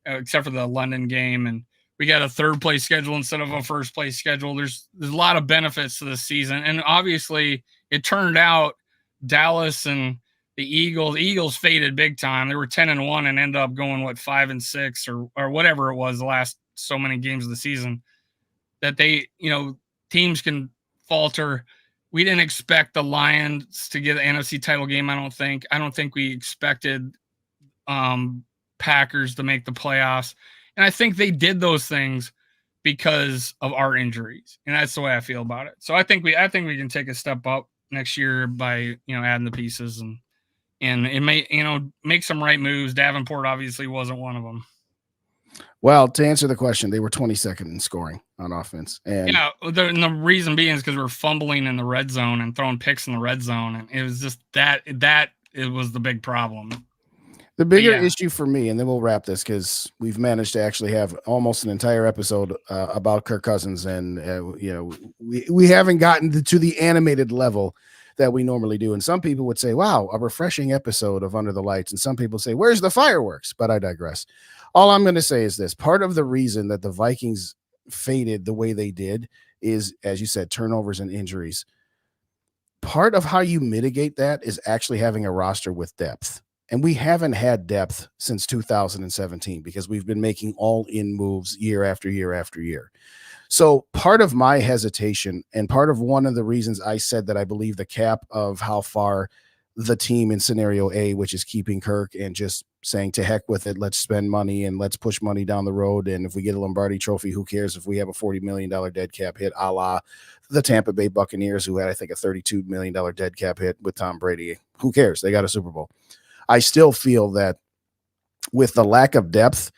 except for the London game, and we got a third place schedule instead of a first place schedule. There's a lot of benefits to this season, and obviously it turned out Dallas and the Eagles faded big time. They were 10-1 and ended up going 5-6 or whatever it was the last so many games of the season, that they, teams can falter. We didn't expect the Lions to get an NFC title game. I don't think we expected Packers to make the playoffs. And I think they did those things because of our injuries. And that's the way I feel about it. So I think we can take a step up next year by, adding the pieces, and it may, make some right moves. Davenport obviously wasn't one of them. Well, to answer the question, they were 22nd in scoring on offense. And the reason being is because we're fumbling in the red zone and throwing picks in the red zone. And it was just it was the big problem. The bigger issue for me, and then we'll wrap this, because we've managed to actually have almost an entire episode about Kirk Cousins. And, we haven't gotten to the animated level that we normally do. And some people would say, wow, a refreshing episode of Under the Lights. And some people say, where's the fireworks? But I digress. All I'm going to say is this: part of the reason that the Vikings faded the way they did is, as you said, turnovers and injuries. Part of how you mitigate that is actually having a roster with depth. And we haven't had depth since 2017, because we've been making all-in moves year after year after year. So part of my hesitation, and part of one of the reasons I said that I believe the cap of how far the team in scenario A, which is keeping Kirk and just saying to heck with it, let's spend money and let's push money down the road. And if we get a Lombardi trophy, who cares if we have a $40 million dead cap hit, a la the Tampa Bay Buccaneers, who had, I think, a $32 million dead cap hit with Tom Brady. Who cares? They got a Super Bowl. I still feel that with the lack of depth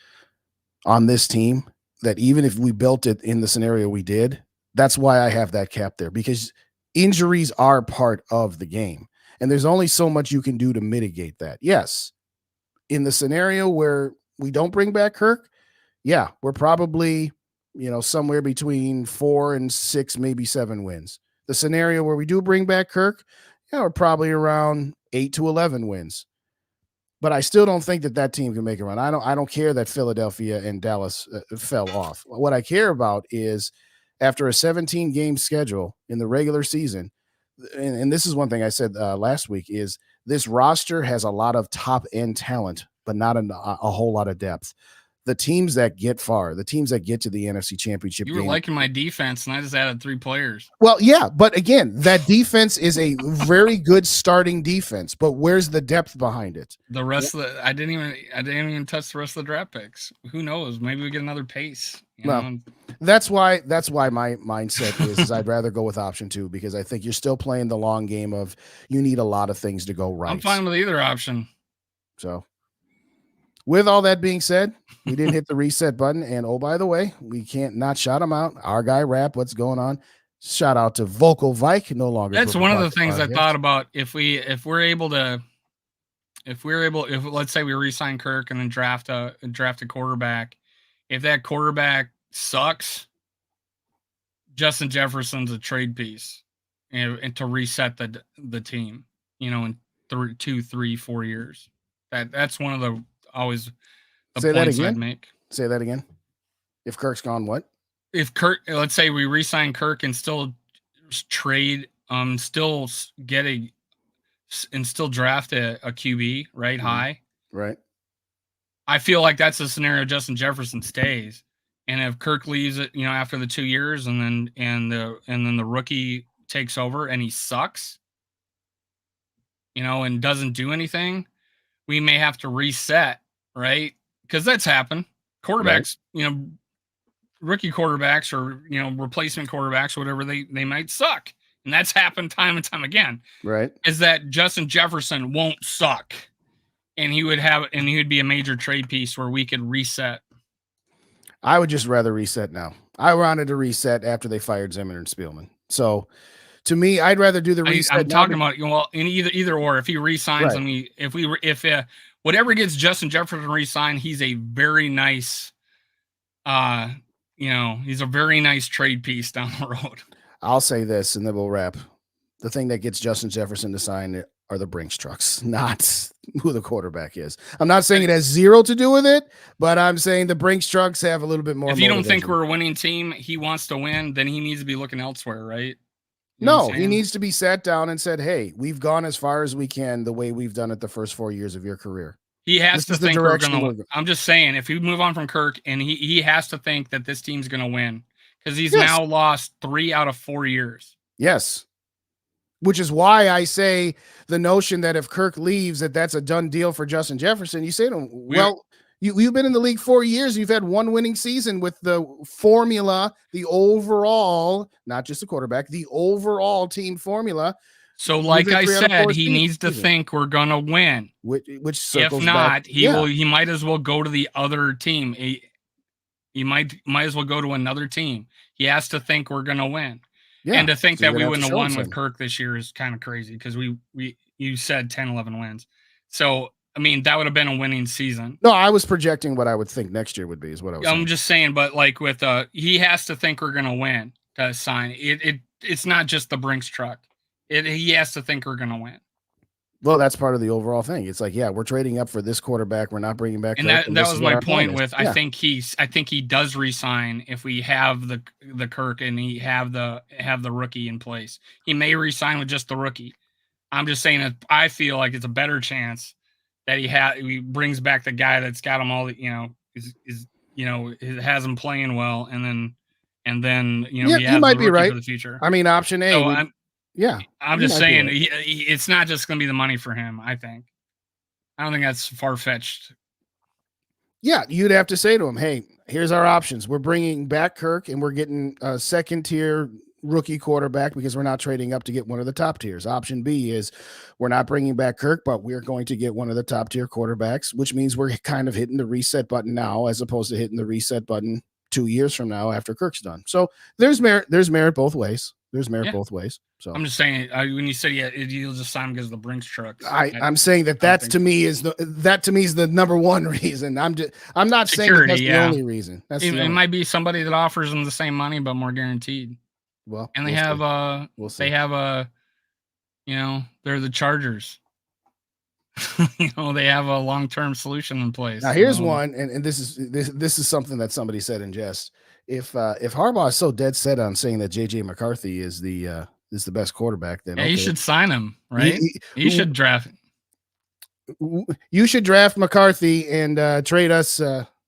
on this team, that even if we built it in the scenario we did, that's why I have that cap there, because injuries are part of the game. And there's only so much you can do to mitigate that. Yes, in the scenario where we don't bring back Kirk, yeah, we're probably, somewhere between 4 and 6, maybe 7 wins. The scenario where we do bring back Kirk, we're probably around 8 to 11 wins. But I still don't think that team can make a run. I don't care that Philadelphia and Dallas fell off. What I care about is after a 17-game schedule in the regular season, and this is one thing I said last week, is this roster has a lot of top-end talent, but not a whole lot of depth. The teams that get far, the teams that get to the NFC Championship You were game, liking my defense, and I just added 3 players. Well, yeah, but again, that defense is a very good starting defense, but where's the depth behind it? The rest of the I didn't even touch the rest of the draft picks. Who knows? Maybe we get another Pace. Well, that's why my mindset is I'd rather go with option 2, because I think you're still playing the long game of you need a lot of things to go right. I'm fine with either option. So with all that being said, we didn't hit the reset button. And oh, by the way, we can't not shout him out. Our guy Rap, what's going on? Shout out to Vocal Vike, no longer. That's one of the things I thought about. If we're able to, if let's say we re-sign Kirk and then draft a quarterback, if that quarterback sucks, Justin Jefferson's a trade piece, and to reset the team, in 2, 3, 4 years. That's one of the always the Say points that again. I'd make. Say that again. If Kirk's gone, what? If Kirk, let's say we re-sign Kirk and still trade, still get and still draft a QB right high, right? I feel like that's the scenario. Justin Jefferson stays, and if Kirk leaves it, after the 2 years, and then the rookie takes over and he sucks, and doesn't do anything, we may have to reset, right? Because that's happened. Quarterbacks, right. Rookie quarterbacks or replacement quarterbacks, whatever, they might suck, and that's happened time and time again. Right? Is that Justin Jefferson won't suck, and he would be a major trade piece where we could reset. I would just rather reset now. I wanted to reset after they fired Zimmer and Spielman. So to me, I'd rather do the reset. I'm talking about in either or. If he resigns, right. If whatever gets Justin Jefferson re-signed, he's a very nice. He's a very nice trade piece down the road. I'll say this, and then we'll wrap. The thing that gets Justin Jefferson to sign are the Brinks trucks, not who the quarterback is. I'm not saying it has zero to do with it, but I'm saying the Brinks trucks have a little bit more. If you don't think we're a winning team, he wants to win, then he needs to be looking elsewhere, right? No, he needs to be sat down and said, hey, we've gone as far as we can the way we've done it the first 4 years of your career. He has to think we're going to win. I'm just saying, if we move on from Kirk, and he has to think that this team's going to win, because he's now lost 3 out of 4 years. Yes. Which is why I say the notion that if Kirk leaves, that's a done deal for Justin Jefferson. You say to him, well, you've been in the league 4 years. You've had one winning season with the formula, the overall, not just the quarterback, the overall team formula. So, like I said, he needs to think we're gonna win. Which if not, he might as well go to the other team. He might as well go to another team. He has to think we're gonna win. Yeah, and to think that we wouldn't have won with Kirk this year is kind of crazy, because you said 10, 11 wins. So, I mean, that would have been a winning season. No, I was projecting what I would think next year would be, is what I was saying. I'm just saying, but like with he has to think we're gonna win to sign. It's not just the Brinks truck. He has to think we're going to win. Well, that's part of the overall thing. It's like, yeah, we're trading up for this quarterback. We're not bringing back. And that was my point with, I think he does resign if we have the Kirk and he have the rookie in place. He may resign with just the rookie. I'm just saying that I feel like it's a better chance that he brings back the guy that's got him all, has him playing well. And then, he might be right for the future. I mean, option A. So I'm just saying it's not just going to be the money for him, I think. I don't think that's far fetched. Yeah, you'd have to say to him, hey, here's our options. We're bringing back Kirk and we're getting a second tier rookie quarterback because we're not trading up to get one of the top tiers. Option B is we're not bringing back Kirk, but we're going to get one of the top tier quarterbacks, which means we're kind of hitting the reset button now as opposed to hitting the reset button 2 years from now after Kirk's done. So there's merit both ways. Both ways. So I'm just saying, when you said you'll just sign him because of the Brinks trucks. I'm saying that to me is the number one reason. I'm not saying that's the only reason. It might be somebody that offers them the same money but more guaranteed. Well, and they have they're the Chargers. They have a long-term solution in place. Now here's one, and this is something that somebody said in jest. If Harbaugh is so dead set on saying that JJ McCarthy is the best quarterback, then you should sign him, right? You should draft. You should draft McCarthy and trade us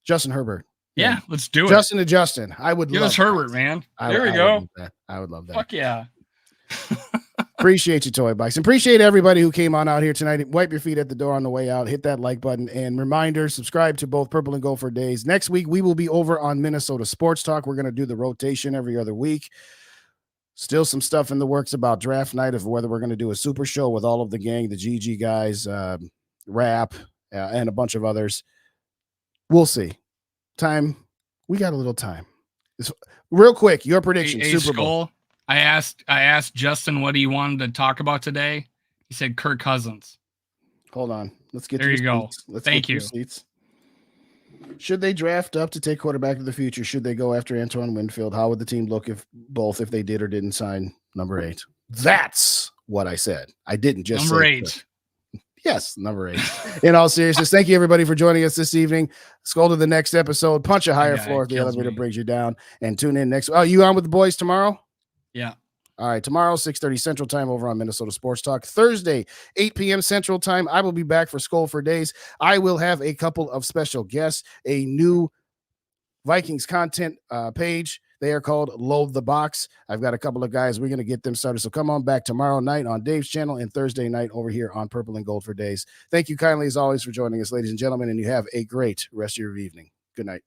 Justin Herbert. Yeah, let's do it. Justin to Justin. I would give us Herbert, man. There we go. I would love that. Fuck yeah. Appreciate you, Toy Bikes. Appreciate everybody who came on out here tonight. Wipe your feet at the door on the way out. Hit that like button. And reminder, subscribe to both Purple and Gold for Days. Next week, we will be over on Minnesota Sports Talk. We're going to do the rotation every other week. Still some stuff in the works about draft night of whether we're going to do a super show with all of the gang, the GG guys, Rap, and a bunch of others. We'll see. We got a little time. Real quick, your prediction. Super Bowl. SKOL, I asked Justin what he wanted to talk about today. He said Kirk Cousins. Hold on. Let's get there. You go. Thank you. Seats. Should they draft up to take quarterback of the future? Should they go after Antoine Winfield? How would the team look if they did or didn't sign number 8? That's what I said. I didn't just number say 8. Yes, number 8. In all seriousness, thank you everybody for joining us this evening. SKOL to the next episode. Punch a higher floor if the elevator brings you down, and tune in next. Oh, you on with the boys tomorrow? Yeah. All right, tomorrow 6:30 Central Time over on Minnesota Sports Talk. Thursday 8 p.m. Central Time. I will be back for SKOL for Days. I will have a couple of special guests. A new Vikings content page. They are called Load the Box. I've got a couple of guys. We're going to get them started. So come on back tomorrow night on Dave's channel and Thursday night over here on Purple and Gold for Days. Thank you kindly as always for joining us, ladies and gentlemen, and you have a great rest of your evening. Good night.